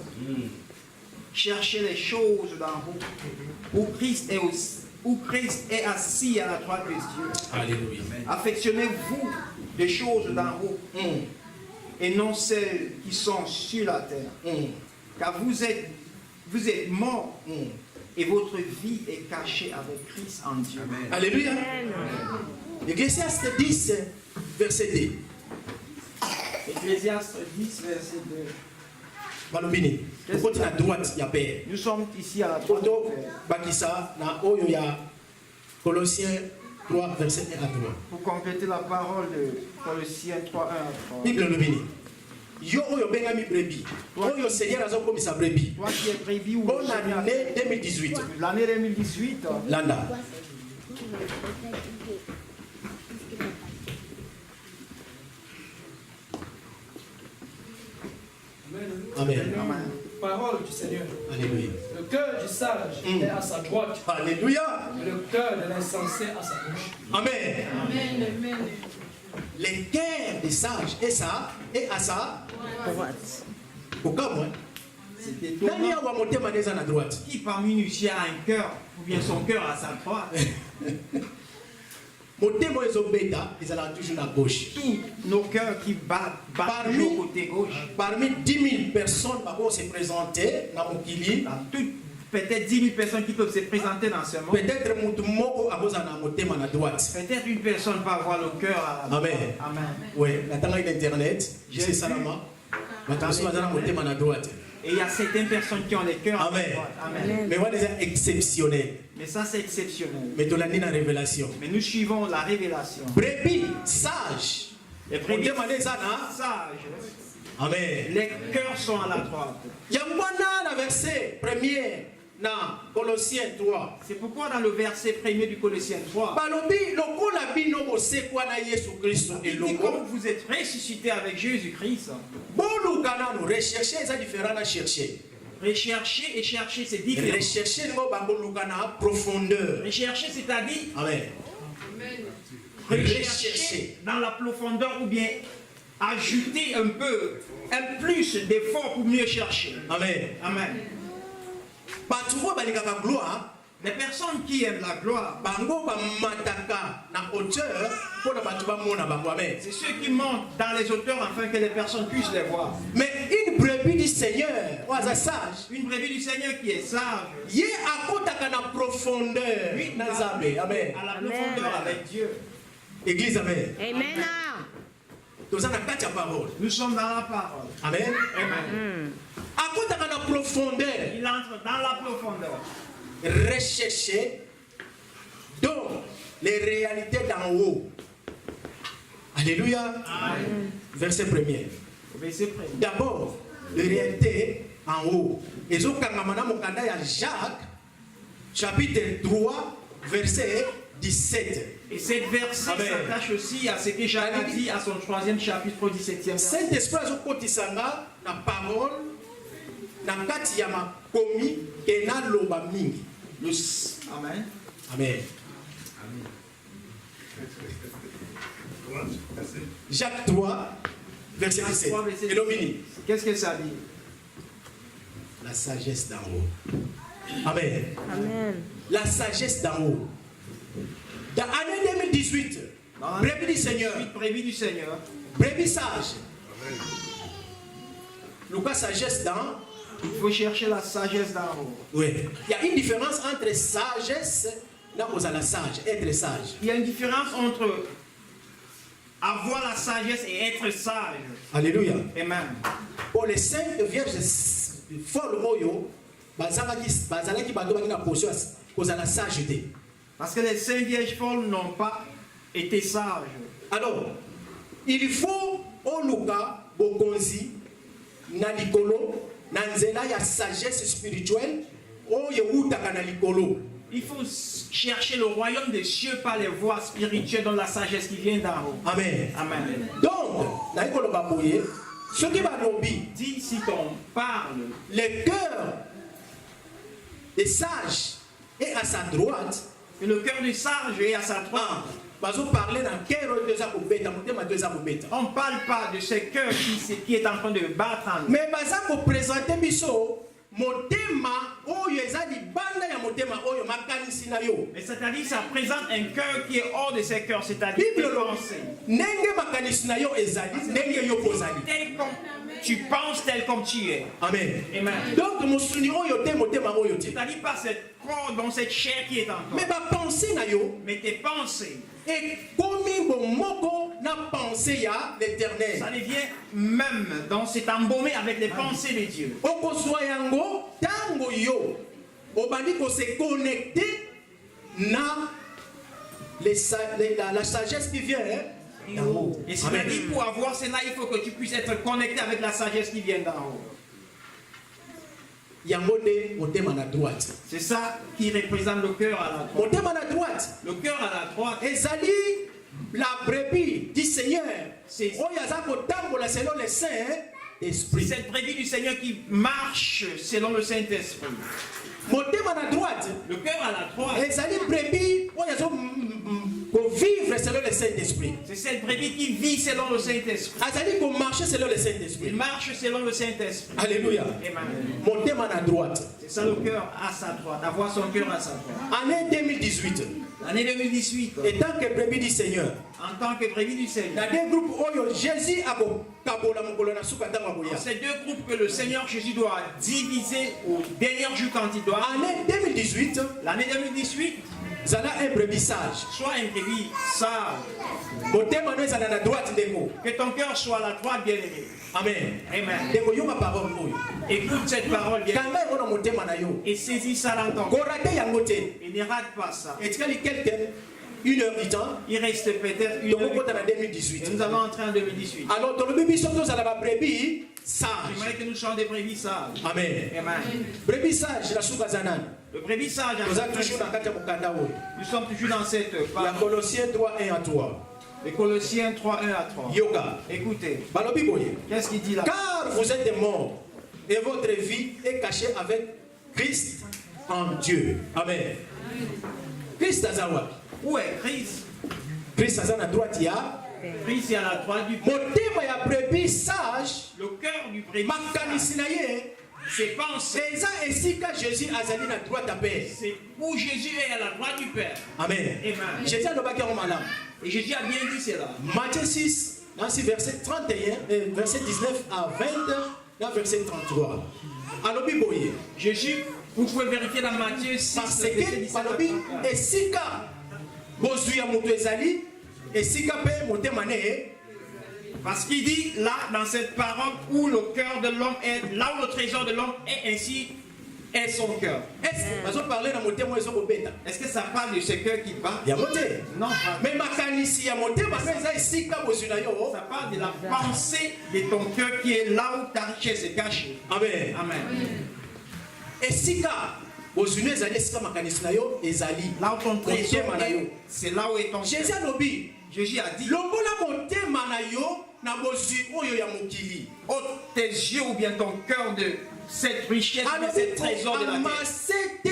cherchez les choses d'en haut, où Christ est assis à la droite de Dieu.
Alléluia.
Affectionnez-vous des choses d'en haut et non celles qui sont sur la terre. Car vous êtes morts et votre vie est cachée avec Christ en Dieu.
Amen.
Alléluia. Ecclésiaste 10, verset 2.
Ecclésiaste 10, verset 2.
Balobini.
Qu'est-ce
Côté
que
à droite, il y a Père.
Nous sommes ici à la droite du
Photo,
Père.
Bakissa, na Oyo, il y a Colossiens 3, verset 1 à 3.
Pour compléter la parole de Colossiens 3, 1 à 3.
Bible Lobini. Yo Oyo Bengami Brebi. Oyo Seigneur a comme sa Brebi.
Toi qui es prévu ou
Bonne année 2018.
l'année 2018,
Landa.
Amen.
Amen.
Amen.
Parole du Seigneur.
Alléluia.
Le cœur du sage est à sa droite,
Alléluia.
et le cœur de l'insensé à sa gauche.
Amen. Les cœurs des sages et ça et à ça. Pourquoi moi?
c'était
Nani
étonnant.
a monté maneza à droite.
Qui parmi nous ici a un cœur, ou bien son cœur à sa droite?
Monté moi ils ont bêta, ils allaient toujours à gauche.
Tous nos cœurs qui battent
Parmi-
toujours côté gauche.
Parmi 10 000 personnes qui vont se présenter dans mon kili,
Dans toutes, peut-être 10 000 personnes qui peuvent se présenter dans ce monde.
peut-être mon moko a besoin de monter à droite.
Peut-être une personne va avoir le cœur à la droite.
Amen.
Amen.
Oui, la tanga d'internet,
J'ai
c'est
vu.
Salama. Maintenant, je vais monter à droite.
Et il y a certaines personnes qui ont les cœurs à la
Amen.
droite. Amen.
Mais moi, c'est exceptionnel.
Mais ça, c'est exceptionnel.
Mais tu l'as dit dans la révélation.
Mais nous suivons la révélation.
Brebis, sage.
Les brebis
Monter à ça,
sages,
Amen.
les cœurs sont à la droite.
Il y a un verset premier dans Colossiens 3.
C'est pourquoi dans le verset 1er du Colossiens 3,
Balobi, lokola bino c'est quoi na Yesu Christ et
il dit comme
logo.
vous êtes ressuscité avec Jésus-Christ,
Bolu kana nous rechercher, c'est différent à chercher.
rechercher et chercher, c'est différent.
Rechercher nous bangolu kana profondeur.
Rechercher, c'est-à-dire
Amen.
rechercher
Rechercher.
dans la profondeur ou bien ajouter un peu, un plus d'effort pour mieux chercher.
Amen.
Amen.
Batu vo balingaka gloire,
Les personnes qui aiment la gloire,
bango ba mataka na hauteur pour na batu ba mona bango. Amen.
c'est ceux qui montent dans les hauteurs afin que les personnes puissent les voir.
Mais une brebis du Seigneur, oaza sage,
Une brebis du Seigneur qui est sage,
ye akotaka na profondeur.
lui,
Na Nzambe. Amen.
à la profondeur avec Dieu.
Église, amen.
Amen.
Toza na kati ya parole.
Nous sommes dans la parole.
Amen.
Amen.
Akotaka na profondeur.
Il entre dans la profondeur.
Rechercher donc les réalités d'en haut. Alléluia. Verset premier.
Verset premier.
D'abord, les réalités en haut. Et zo kangamana mokanda ya Jacques, chapitre 3, verset 17.
Et cette verset
Amen.
s'attache aussi à ce que Jacques a dit à son 3e chapitre au 17e verset.
Saint-Esprit azokotisanga na parole na kati ya makomi ke na loba mingi.
Amen.
Amen. Jacques 3, verset 17.
Jacques 3, verset
Et l'omini.
Qu'est-ce que ça dit?
La sagesse d'en haut. Amen.
Amen.
La sagesse d'en haut. Dans l'année 2018,
Dans
brebis du Seigneur,
prévu du Seigneur,
brebis sage. Lucas sagesse dans.
il faut chercher la sagesse d'en haut.
Oui. Il y a une différence entre sagesse, là où la sage, être sage.
Il y a une différence entre avoir la sagesse et être sage.
Alléluia.
Amen.
Pour les saintes vierges folles moyo, bazalaki bato baki na position kozala sageté.
Parce que les saints vierges folles n'ont pas été sages.
Alors, il faut oluka bokonzi na likolo na nzela ya sagesse spirituelle oyo utaka na likolo.
Il faut chercher le royaume des cieux par les voies spirituelles dans la sagesse qui vient d'en haut.
Amen.
Amen.
Donc, na ikolo baboye, ce qui va lobi,
Dis si on parle,
le cœur des sages est à sa droite.
et le cœur du sage est à sa droite.
bazo parler dans cœur de za kobeta motema de za kobeta.
On ne parle pas de ce cœur qui est en train de battre en nous.
Mais baza ko présenter biso motema oyo eza libanda ya motema oyo makanisi na yo.
Mais c'est-à-dire ça présente un cœur qui est hors de ce cœurs, c'est-à-dire tes pensées.
Ndenge makanisi na yo ezali ndenge yo kozali.
Tel comme tu penses, tel comme tu es.
Amen.
Amen.
Donc mosuni oyo te motema oyo te.
C'est-à-dire pas cette corps, dans cette chair qui est en toi.
Mais ba pensée na yo
Mais tes pensées,
et komi bomoko na pensée ya l'éternel.
ça devient même dans cet embaumé avec les pensées de Dieu.
Okozwa yango tango yo obandi ko se connecter na la sagesse qui vient d'en haut.
Et c'est-à-dire pour avoir cela, il faut que tu puisses être connecté avec la sagesse qui vient d'en haut.
Yango de motema na droite.
C'est ça qui représente le cœur à la droite.
Motema na droite.
Le cœur à la droite,
Ezali la brebis du Seigneur.
C'est
Oyo aza kotambola selon le Saint Esprit.
cette brebis du Seigneur qui marche selon le Saint-Esprit.
Motema na droite.
Le cœur à la droite,
Ezali brebis oyo azo ko vivre selon le Saint Esprit.
c'est cette brebis qui vit selon le Saint-Esprit.
Azali ko marcher selon le Saint
Il
Esprit.
marche selon le Saint-Esprit.
Alléluia.
Amen.
Motema na droite.
C'est ça le cœur à sa droite, avoir son cœur à sa droite.
Année 2018.
L'année 2018,
Et tant que brebis du Seigneur.
en tant que brebis du
Il y
Seigneur,
a des groupes oyo Jésus a kabola mokolo na suka ntango akoya.
ces deux groupes que le Seigneur Jésus doit diviser au dernier jour quand il doit.
Année 2018,
L'année 2018,
zala un brebis sage.
soit un brebis sage.
Motema no ezala na droite ndeko.
Que ton cœur soit à la droite, bien-aimé.
Amen.
Amen.
Ndeko yo ma parole oyo.
Écoute cette parole bien
Kanga yango na motema na yo.
et saisis ça dans ton cœur.
Korate yango te.
Et ne rate pas ça.
Etikali quelque 1 heure du temps.
Il reste peut-être une
Donc
heure.
on na
Et
2018.
nous allons entrer en 2018.
Alors tolobi biso tozala ba brebis sage.
J'aimerais que nous soyons des brebis sages.
Amen.
Amen.
Brebis sage la suka zanani.
Le brebis sage,
Toza toujours na kati ya mokanda oyo.
nous sommes toujours dans cette
Ya
parole.
Colossiens 3:1 à 3.
Les Colossiens 3, 1 à 3.
Yoga.
Écoutez,
Balobi boye.
qu'est-ce qu'il dit là?
Car vous êtes morts et votre vie est cachée avec Christ en Dieu. Amen. Christ azawa.
Où est Christ?
Christ aza na droite ya.
Christ est à la droite du Père.
Motema ya brebis sage.
Le cœur du brebis sage,
Makanisi na ye.
ses pensées,
Eza esika Jésus azali na droite ya Père.
c'est où Jésus est à la droite du Père.
Amen.
Amen.
Jésus alobaki yango malamu.
Et Jésus a bien dit cela.
Matthieu 6, dans ce verset 31, verset 19 à 20, dans verset 33. Alobi boye.
Jésus, vous pouvez vérifier dans Matthieu 6,
Parce
verset
que
17 à
balobi
34.
esika bozwi ya moto ezali esika mpe motema ne.
Parce qu'il dit là, dans cette parole, où le cœur de l'homme est, là où le trésor de l'homme est, ainsi est son cœur.
bazoparle na motema ezokobeta
Est-ce que ça parle de ce cœur qui bat?
yango te.
Non, pas.
Me makanisi ya motema mpe eza esika bozwi na yo.
Ça parle de la pensée de ton cœur qui est là où ta richesse est cachée.
Amen.
Amen.
Esika bozwi no ezali esika makanisi na yo ezali.
Là où ton trésor
Motema na yo.
est, c'est là où est ton
Jésus
cœur.
alobi
Jésus a dit,
longola motema na yo na bozwi oyo ya mokili.
ôte tes yeux ou bien ton cœur de cette richesse, de ce trésor de la terre.
amase te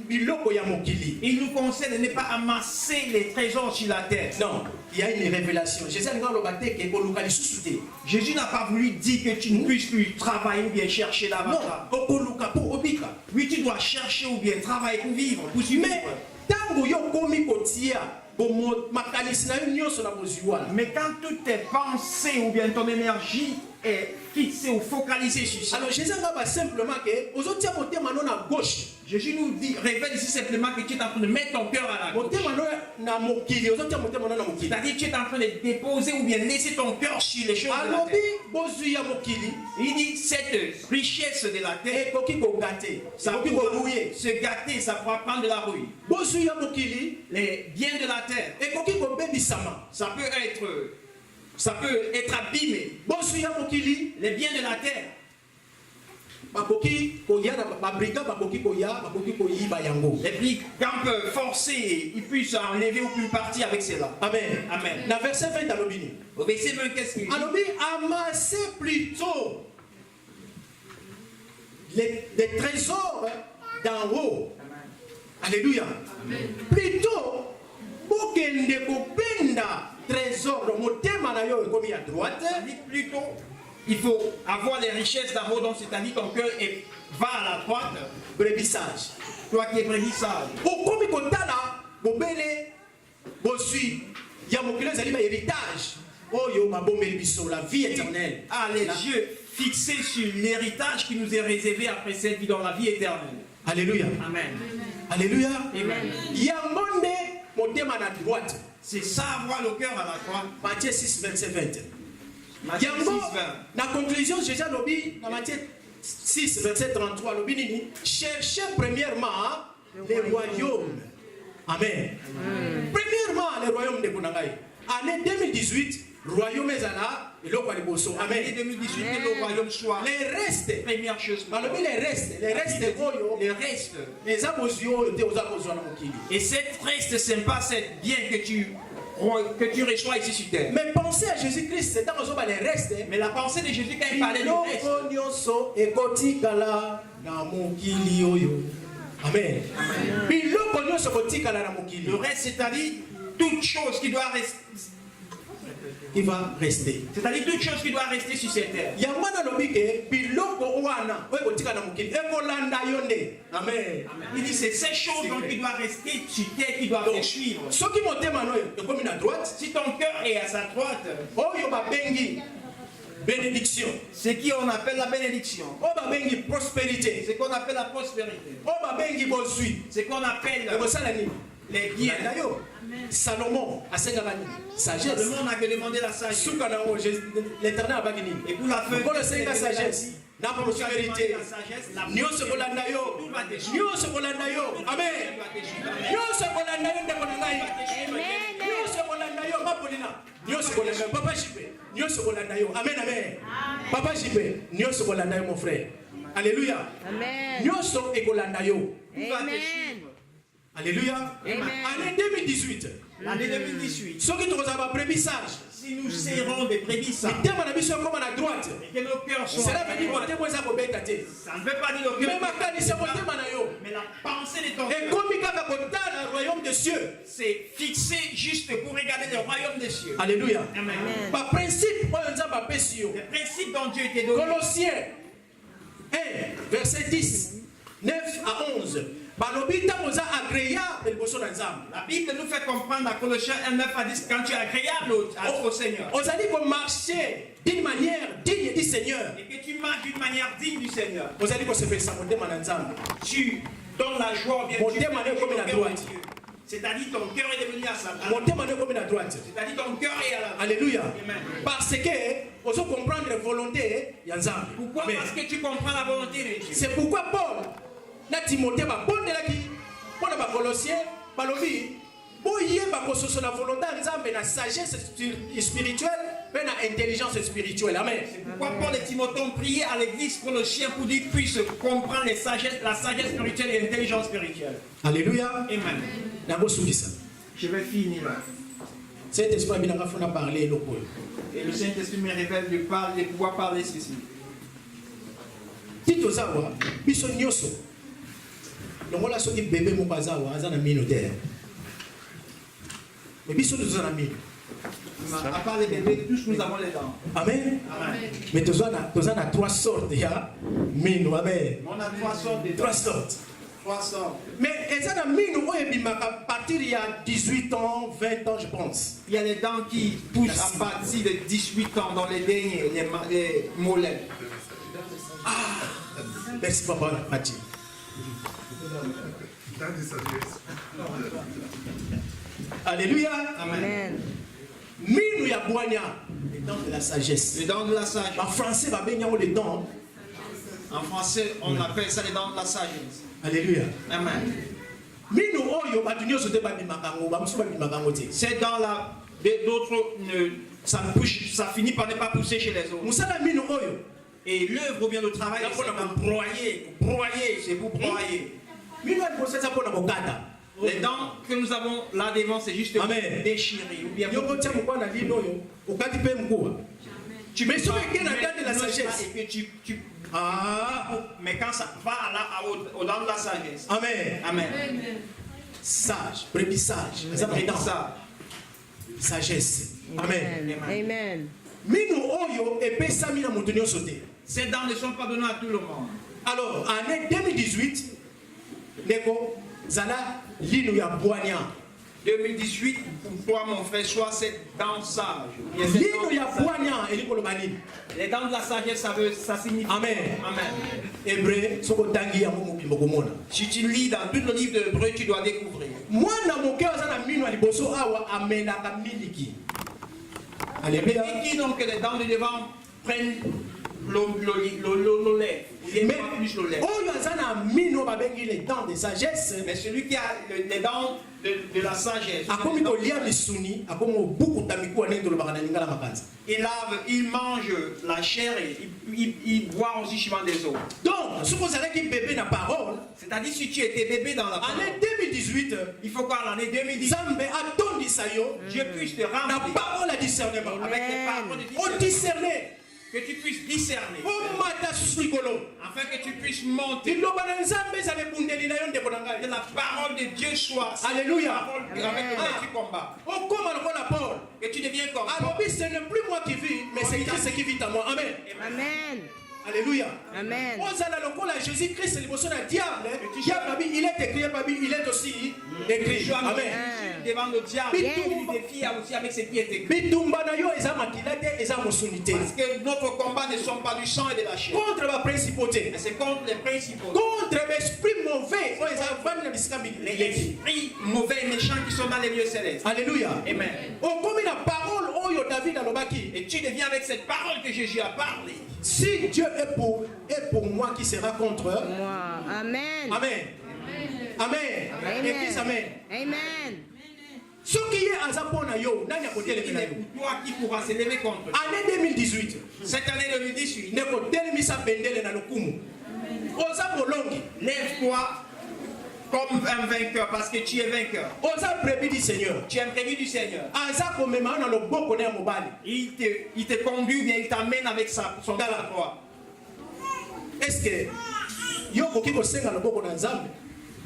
biloko ya mokili.
Il nous conseille de ne pas amasser les trésors sur la terre.
Non, il y a une révélation. Jésus alinga aloba te ke koluka lisusu te.
Jésus n'a pas voulu dire que tu ne puisses plus travailler ou bien chercher
Non,
davantage.
okoluka po obika.
Oui, tu dois chercher ou bien travailler pour vivre, pour survivre.
Mais tango yo komi kotia bomo makanisi na yo nyonso na bozwi wana.
Mais quand toutes tes pensées ou bien ton énergie est fixée ou focalisée sur ça,
Alors Jésus ngaba simplement que ozotia motema no na gauche.
Jésus nous dit, révèle ici simplement que tu es en train de mettre ton cœur à la gauche.
Motema no na mokili, ozotia motema no na mokili.
C'est-à-dire que tu es en train de déposer ou bien laisser ton cœur sur les choses de la
Alobi
terre.
bozwi ya mokili
Il dit, cette richesse de la terre,
ekoki kogate.
ça
Ekoki
pourra
korouye.
se gâter, ça pourra prendre de la rouille.
Bozwi ya mokili
Les biens de la terre,
ekoki kobebisama.
ça peut être abîmé.
Bozwi ya mokili
Les biens de la terre,
bakoki koya na babrika bakoki koya bakoki koyiba yango.
et puis quand peut forcer, il puisse enlever ou plus partir avec cela.
Amen.
Amen.
Na verset 20 alobini.
Au verset 20, qu'est-ce qu'il dit?
Alobi amassez plutôt les trésors d'en haut. Alléluia. Plutôt okende kopenda trésor dans motema na yo ekomi à droite.
C'est-à-dire plutôt, il faut avoir les richesses d'abord, donc c'est-à-dire ton cœur va à la droite.
Brebis sage.
Toi qui es brebis sage.
Okomi kotala bobele bosui ya mokili ezali ba héritage oyo babombeli biso la vie éternelle.
Ah, les yeux fixés sur l'héritage qui nous est réservé après cette vie dans la vie éternelle.
Alléluia.
Amen.
Alléluia.
Amen.
Yango nde motema na droite.
C'est ça, avoir le cœur à la droite.
Matthieu 6, 27, 20.
Matthieu 6,
Yango,
20.
la conclusion, Jésus lobi, dans Matthieu 6, 27, 33, lobi nini, cherchez premièrement les royaumes. Amen. Premièrement, les royaumes de Kunangai. Année 2018, royaume ezala, et le Kwaliboso.
Année
Amen.
2018, que le royaume soit.
Les restes,
Première chose.
balobi les restes, oyo,
Les restes.
les abosio, te ozabosio na mokili.
Et cette reste, c'est pas cette bien que tu reçois ici sur terre.
Mais pensez à Jésus-Christ, c'est dans les restes.
Mais la pensée de Jésus quand il parlait du reste.
Biloko nyonso ekotikala na mokili oyo. Amen. Biloko nyonso ekotikala na mokili.
Le reste, c'est-à-dire toute chose qui doit rester.
Qui va rester.
C'est-à-dire toute chose qui doit rester sur cette terre.
Yango na lobi ke biloko wana oyo ekotikala na mokili ekolanda yo nde. Amen.
Il dit c'est ces choses donc qui doivent rester sur terre, qui doivent te suivre.
Soki motema no ekomi na droite,
Si ton cœur est à sa droite,
oyo babengi bénédiction,
c'est qui on appelle la bénédiction.
oyo babengi prospérité,
C'est qu'on appelle la prospérité.
oyo babengi bozwi.
C'est qu'on appelle
Ekosala nini?
les biens.
Landa yo. Salomon asengaka nini?
Le
Sagesse.
monde n'a que demandé la sagesse.
Suka na ngo l'éternel abaki nini?
Et pour la fin,
Mokolo osenga sagesse na prospérité.
la sagesse, la
Nyonso kolanda yo. Nyonso kolanda yo. Amen. Nyonso kolanda yo ndeko na ngai. Nyonso kolanda yo mapolina. Nyonso kolanda yo papa Jipe. Nyonso kolanda yo. Amen, amen. Papa Jipe, nyonso kolanda yo mon frère. Alléluia.
Amen.
Nyonso ekolanda yo.
Amen.
Alléluia.
Amen.
Année 2018.
L'année 2018,
Soki tokozala brebis sage.
si nous serrons des brebis sages
Mitema na biso ekoma na droite.
et que nos cœurs sont
Cela
à
veut dire
droite,
motema eza kobeta te.
ça ne veut pas dire le cœur.
Mais makanisi ya motema na yo
Mais la pensée de ton cœur,
ekomi kaka kotala na royaume des cieux.
c'est fixé juste pour regarder le royaume des cieux.
Alléluia.
Amen.
Baprincipe oyo nzambe apesi yo.
Les principes dont Dieu t'est donné.
Colossiens 1, verset 10, 9 à 11. Balobi ntango oza agréable liboso na nzambe.
La Bible nous fait comprendre dans Colossiens 1, 9 à 10, quand tu es agréable au Seigneur
Ozali komarche d'une manière digne du Seigneur.
et que tu marches d'une manière digne du Seigneur,
Ozali kosepelisa motema na nzambe.
tu donnes la joie au bien
Mon
Dieu,
thème est comme la
ton cœur
droite.
au Dieu. C'est-à-dire ton cœur est devenu à sa droite.
Motema na ekomi na droite.
C'est-à-dire ton cœur est à la droite.
Alléluia.
Amen.
Parce que ozo comprendre la volonté ya nzambe.
Pourquoi?
Amen.
Parce que tu comprends la volonté de Dieu.
C'est pourquoi Paul na Timothée babondelaki mpona bakolossien balobi boyeba kososo na volonté ya nzambe na sagesse spirituelle mpe na intelligence spirituelle. Amen.
Pourquoi Paul et Timothée ont prié à l'église Colossiens pour qu'ils puissent comprendre la sagesse spirituelle et l'intelligence spirituelle.
Alléluia.
Amen.
Nabosungisa.
Je vais finir là.
Cet esprit abinanga fona parler eloko oyo.
Et le Saint-Esprit me révèle de pouvoir parler ceci.
Ti toza awa biso nyonso longola soki bebe moko aza awa aza na mino te me biso toza na mino.
À part les bébés, tous nous avons les dents.
Amen.
Amen.
Mais toza na trois sortes ya mino. Amen.
On a trois sortes de dents.
Trois sortes.
Trois sortes.
Mais eza na mino oyo ebimaka à partir il y a 18 ans 20 ans je pense.
Il y a les dents qui poussent à partir de 18 ans dans les derniers, les mollets.
Merci papa Mathieu.
Dans des sagesses.
Alléluia.
Amen.
Mino ya bwanya les dents de la sagesse.
Les dents de la sagesse.
En français babenyango les dents.
En français, on appelle ça les dents de la sagesse.
Alléluia.
Amen.
Mino oyo bato nyonso te babimaka yango bamosusu babimaka yango te.
Ces dents-là, d'autres, ça finit par ne pas pousser chez les autres.
Mosala mino oyo
Et l'œuvre ou bien le travail,
eza mpona kobroyer
c'est pour broyer.
mino ya liboso eza mpona kokata.
Les dents que nous avons là devant, c'est juste pour
Amen.
déchirer. Ou bien
Yoko tia mokwa na lino oyo okati mpe mkuwa. Mais soki eke na dent de la sagesse.
Et que tu
Ah,
mais quand ça va là, au dents de la sagesse.
amen.
Amen.
sage, brebis sage, sagesse. Amen.
Amen.
Mino oyo epesami na moto nyonso te.
Ces dents ne sont pas données à tout le monde.
Alors, année 2018, Neko, Zala, Lino ya Boania.
2018, pour toi, mon frère, soit cette dent sage.
Lino ya Boania, et Nico Lomani.
Les dents de la sagesse, ça signifie.
Amen.
Amen.
Hébreu, Soko Tangi ya Mokomona.
Si tu lis dans tout le livre de Hébreu, tu dois découvrir.
Moi, dans mon cœur, Zana Mino Aliboso Awa, Amena Kamiliki. Alléluia.
Il dit donc que les dents de devant prennent le lait.
Mais,
plus le lait.
Oyo Zana Mino Babengi les dents de sagesse.
Mais celui qui a les dents de la sagesse,
Akomi ko lia misuni, akomo buku tamiku anendo lo bakana lingala makanza.
il mange la chair et il boit aussi souvent des eaux.
Donc, ce que vous savez qui bébé na parole,
C'est-à-dire si tu étais bébé dans la parole,
année 2018,
il faut qu'en l'année 2010,
Zambe atondi sayo,
Dieu puisse te
na
remplir
parole à discernement.
avec les paroles de
On
discernement,
discerner,
que tu puisses discerner,
on mata susrikolo.
afin que tu puisses monter,
Liloba na Nzambe za lebundeli na yo ndeko na ngai.
que la parole de Dieu soit
Alléluia.
parole avec laquelle tu combats,
On comme lokola Paul.
que tu deviens comme Paul.
Alors, ce n'est plus moi qui vis, mais c'est Christ qui vit en moi. Amen.
Amen.
Alléluia.
Amen.
Ozala lokola Jésus-Christ liboso na diable. Diable, il est écrit, il est aussi écrit.
Tu as mis
Amen.
Jésus devant le diable,
Yes.
tu défies aussi avec ce qui est écrit.
Bitumba na yo eza makila te, eza mosunité.
Parce que notre combat ne sont pas du sang et de la chair,
Contre ma principauté.
mais c'est contre les principaux,
Contre l'esprit mauvais. Oyo eza vandi na bisika
les
mingi.
esprits mauvais et méchants qui sont dans les lieux célestes.
Alléluia.
Amen.
Okomi na parole oyo David alobaki.
Et tu deviens avec cette parole que Jésus a parlé.
Si Dieu est pour moi, qui sera contre eux.
Moi. Amen.
Amen. Amen. Église, amen.
Amen.
Ce qui est azapona yo, nani
Il
akotelemela
est
yo.
pour toi qui pourra se lever contre toi.
Année 2018.
Cette année 2018,
Neko telemisa bendele na lokumu. Oza bolongi.
lève-toi comme un vainqueur parce que tu es vainqueur.
Oza prévu du Seigneur.
Tu es un prévu du Seigneur.
Aza komema na loboko na mobali.
Il te conduit ou bien il t'amène avec son toi.
Est-ce que yo koki kosenga loboko na Nzambe?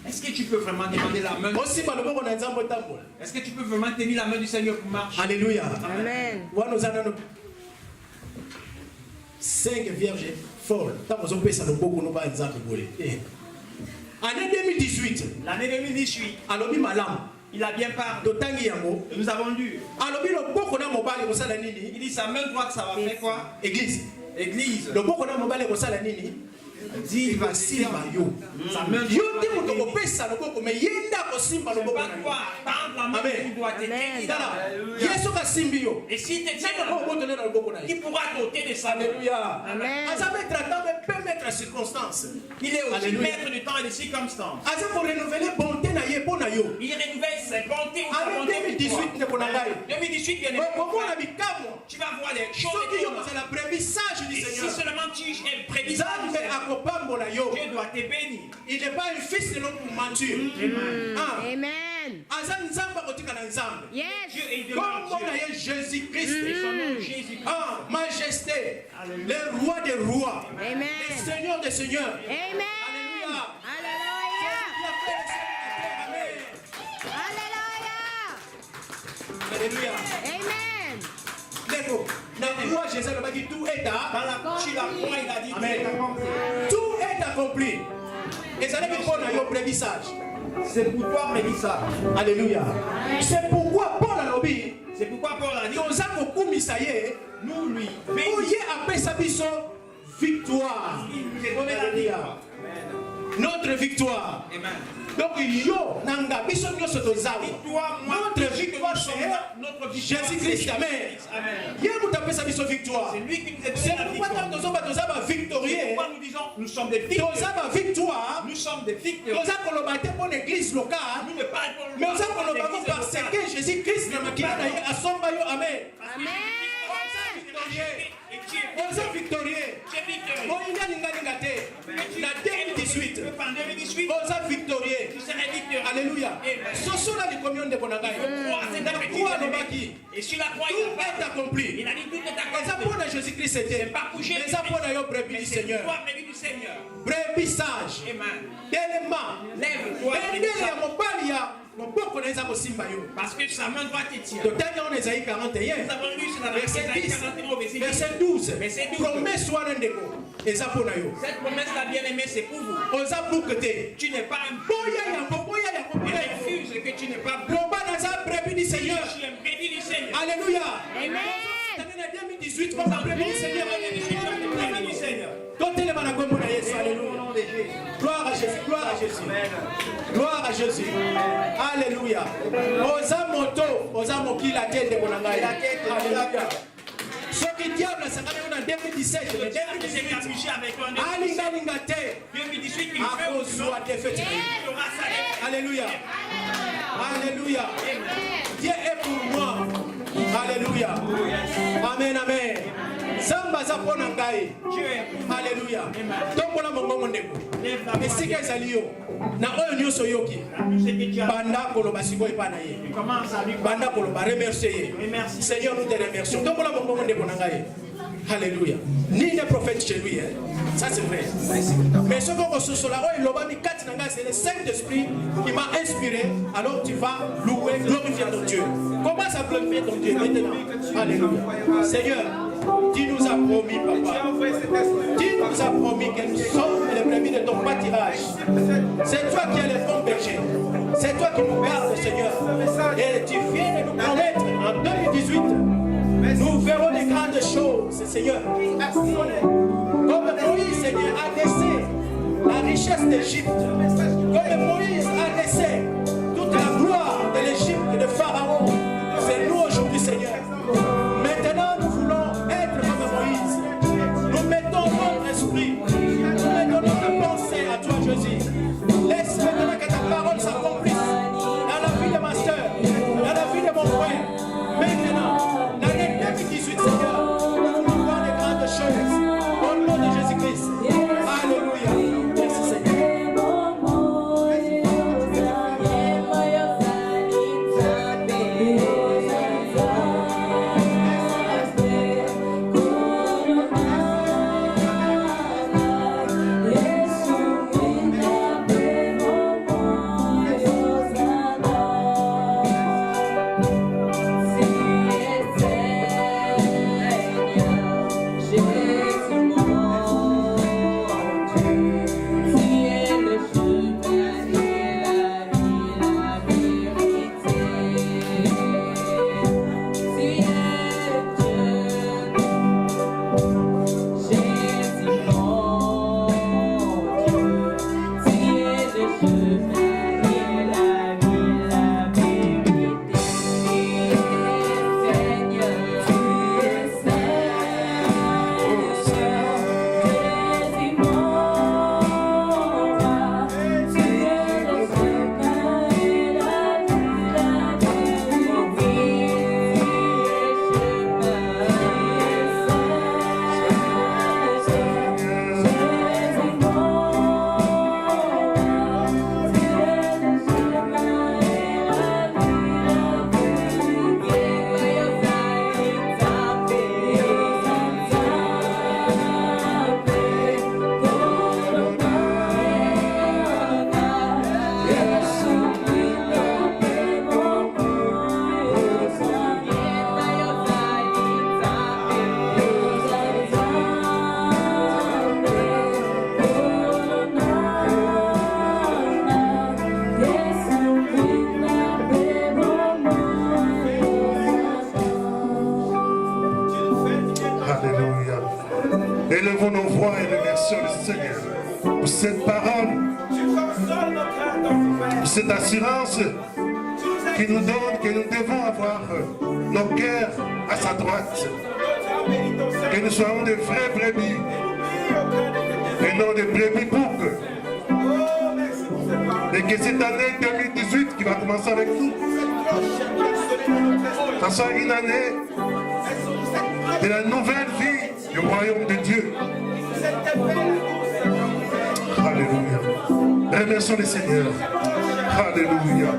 Est-ce que tu peux vraiment demander la main?
Osimba loboko na Nzambe tambola.
Est-ce que tu peux vraiment tenir la main du Seigneur pour marcher?
Alléluia.
Amen.
Wana oza nano 5 vierges folles. Tango ozopesa loboko no ba Nzambe bole. Année 2018.
L'année 2018,
Alobi malamu.
il a bien parlé.
Totangi yango.
Nous avons lu.
Alobi loboko na mobali kosala nini?
Il dit sa main droite, ça va faire quoi?
Église.
Église.
Loboko na mobali kosala nini?
Dit, il va
Simba yo.
Sa main
Yo
droite.
te moto kopesa loboko mais yenda kosimba
C'est
loboko
pas
na yo.
toi, tendre la main
Amen.
qui doit te
Amen.
tenir.
Tala. Yesu kasimbi yo.
Et si tu tiens
Oh, boto na loboko na
qui
yo.
pourra t'ôter de sa main?
Alléluia.
Amen.
Aza mettre à temps mais peut mettre à circonstance.
Il est aussi
Alléluia.
maître du temps et des circonstances.
Aza pour renouveler bonté na ye po na yo.
Il renouvelle ses bontés ou sa
Année
bonté pour
2018 ne
toi.
konangai.
2018 bien
Okomona bikamwa.
tu vas voir des choses
Soki yo
étonnantes.
kozala prévu sage du
Et si
Seigneur.
seulement tu es prévisable,
Nzambe akopambola yo.
Dieu doit te bénir.
Il n'est pas un fils de l'homme pour mentir. Ah.
Amen.
Aza Nzambe akotika na Nzambe.
Dieu
Yes.
est de
Comme
Dieu.
on a Jésus-Christ.
Et son nom Jésus.
Ah, majesté, le roi des rois,
Amen.
le Seigneur des seigneurs.
Amen.
Alléluia.
Alléluia.
Il a fait le ciel et la terre. Amen.
Alléluia.
Alléluia.
Amen.
Lego, na roi Jésus le baki tout est
Dans
à.
la couche, la croix, il a dit
Amen.
tout est accompli.
Tout est accompli. Et ça n'est pas un prévisage.
C'est pour toi, Mélissa.
Alléluia. C'est pourquoi Paul a lobby.
C'est pourquoi Paul a dit,
Toza kokumisa ye.
nous lui,
Oye apesa biso victoire.
il nous est donné la victoire.
Notre victoire.
Amen.
Donc yo nanga biso nyoso tozawa.
Toi, moi,
Notre victoire
c'est
c'est
notre victoire.
Jésus-Christ. Amen.
Amen.
Ye mutapesa biso victoire.
C'est lui qui nous a
C'est
donné la
pourquoi
victoire.
tant tozoba tozaba victorieux.
Pourquoi nous disons, nous sommes des victeurs.
Tozaba victoire.
Nous sommes des victeurs.
Toza koloba te pour l'église locale.
Nous ne parlons pas
Mais oza koloba ko parce que Jésus-Christ na makila na ye asomba yo. Amen.
Amen.
Et tu es
Oza victorieux.
tu es victorieux.
Moinga ninga te. Na 2018.
En 2018,
Oza victorieux.
tu serais victorieux.
Alléluia.
Amen.
Soso la likomion de konangai. Quoi lobaki?
Et sur la croix,
Tout
il a
est accompli.
il a dit tout est
Eza
accompli.
pour Jésus-Christ c'était.
pas couché.
Eza pour yo prévu
Mais
du
c'est
Seigneur.
toi, prévu du Seigneur.
Prévu brebis sage.
Amen.
Telema.
Lève-toi,
Bendele ya mobali ya moboko na eza kosimba yo.
parce que sa main droite te tient.
Totangi on Esaïe 41.
Nous avons lu sur la
Verset
Esaïe
10.
41 au verset 10.
Verset 12.
Verset 12.
Promesse wana ndeko. Eza pona yo.
Cette promesse-là, bien-aimé, c'est pour vous.
Oza bukete.
Tu n'es pas un
Boya yango, boya yango.
Il refuse que tu n'es pas bon.
Loba naza brebis du Seigneur.
Je suis un brebis du Seigneur.
Alléluia.
Amen.
Cette année 2018, comme la brebis du Seigneur.
Je suis un brebis du Seigneur.
Totele bana kombo na Yesu.
Au
Alléluia.
nom de Jésus.
Gloire à Jésus, gloire à Jésus. Gloire à Jésus. Alléluia. Oza moto, oza mokila tete konangai. Alléluia. Ce qui diable ça quand en 2017,
Le diable s'est affiché avec toi en 2017.
alinga linga te.
2018, il
À
fait
cause de la défaite.
il aura sa lettre.
Alléluia. Alléluia. Dieu est pour moi. Alléluia. Amen, amen. Zamba za pona ngai.
Dieu est pour moi.
Alléluia. Tombola mongongo ndeko.
Lève ta voix.
Esika ezali yo. Na oyo nyonso yoki.
Tout ce que tu as
Banda koloba sikoyo epa na ye.
tu commences à lui
Banda koloba remercier ye.
Remercie.
Seigneur, nous te remercions. Tombola mongongo ndeko na ngai. Alléluia. Ni des prophètes chez lui, hein. Ça c'est vrai. Mais ce qu'on reçoit là, c'est le Saint-Esprit qui m'a inspiré. Alors tu vas louer, glorifier ton Dieu. Commence à glorifier ton Dieu maintenant. Alléluia. Seigneur, tu nous as promis, papa. Tu nous as promis que nous sommes les brebis de ton pâturage. C'est toi qui es le bon berger. C'est toi qui nous gardes, Seigneur. Et tu viens de nous promettre en 2018. Nous verrons des grandes choses, Seigneur. Comme Moïse, Seigneur, a laissé la richesse d'Égypte. Comme Moïse a laissé toute la gloire de l'Égypte, de Pharaon. C'est nous aujourd'hui, Seigneur. Maintenant, nous voulons être comme Moïse. Nous mettons notre esprit. Nous mettons notre pensée à toi, Jésus. Laisse maintenant que ta parole s'accomplisse dans la vie de ma soeur, dans la vie de mon frère. Maintenant, l'année 2018, Seigneur, nous voulons voir des grandes choses. Au nom de Jésus-Christ. Alléluia. Merci, Seigneur.
Alléluia. Élevons nos voix et remercions le Seigneur pour cette parole, pour cette assurance qu'il nous donne que nous devons avoir nos cœurs à sa droite. Que nous soyons de vrais brebis et non des brebis boucs. Et que cette année 2018 qui va commencer avec nous, ça soit une année de la nouvelle vie du royaume de Dieu. Alléluia. Remercions le Seigneur. Alléluia.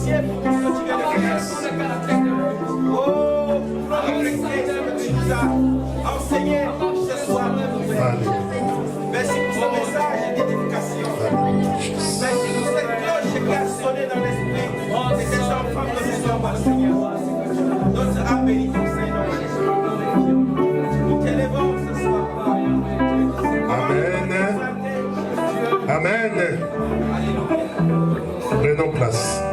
anciens pour nous continuer de grâce. Oh, avec le Christ que tu nous as enseigné ce soir. Merci pour ce message d'édification. Merci pour cette cloche qui a sonné dans l'esprit de ces enfants que nous sommes, Seigneur. Notre âme bénit ton Seigneur. Nous t'élèvons ce soir.
Amen. Amen. Prenons place.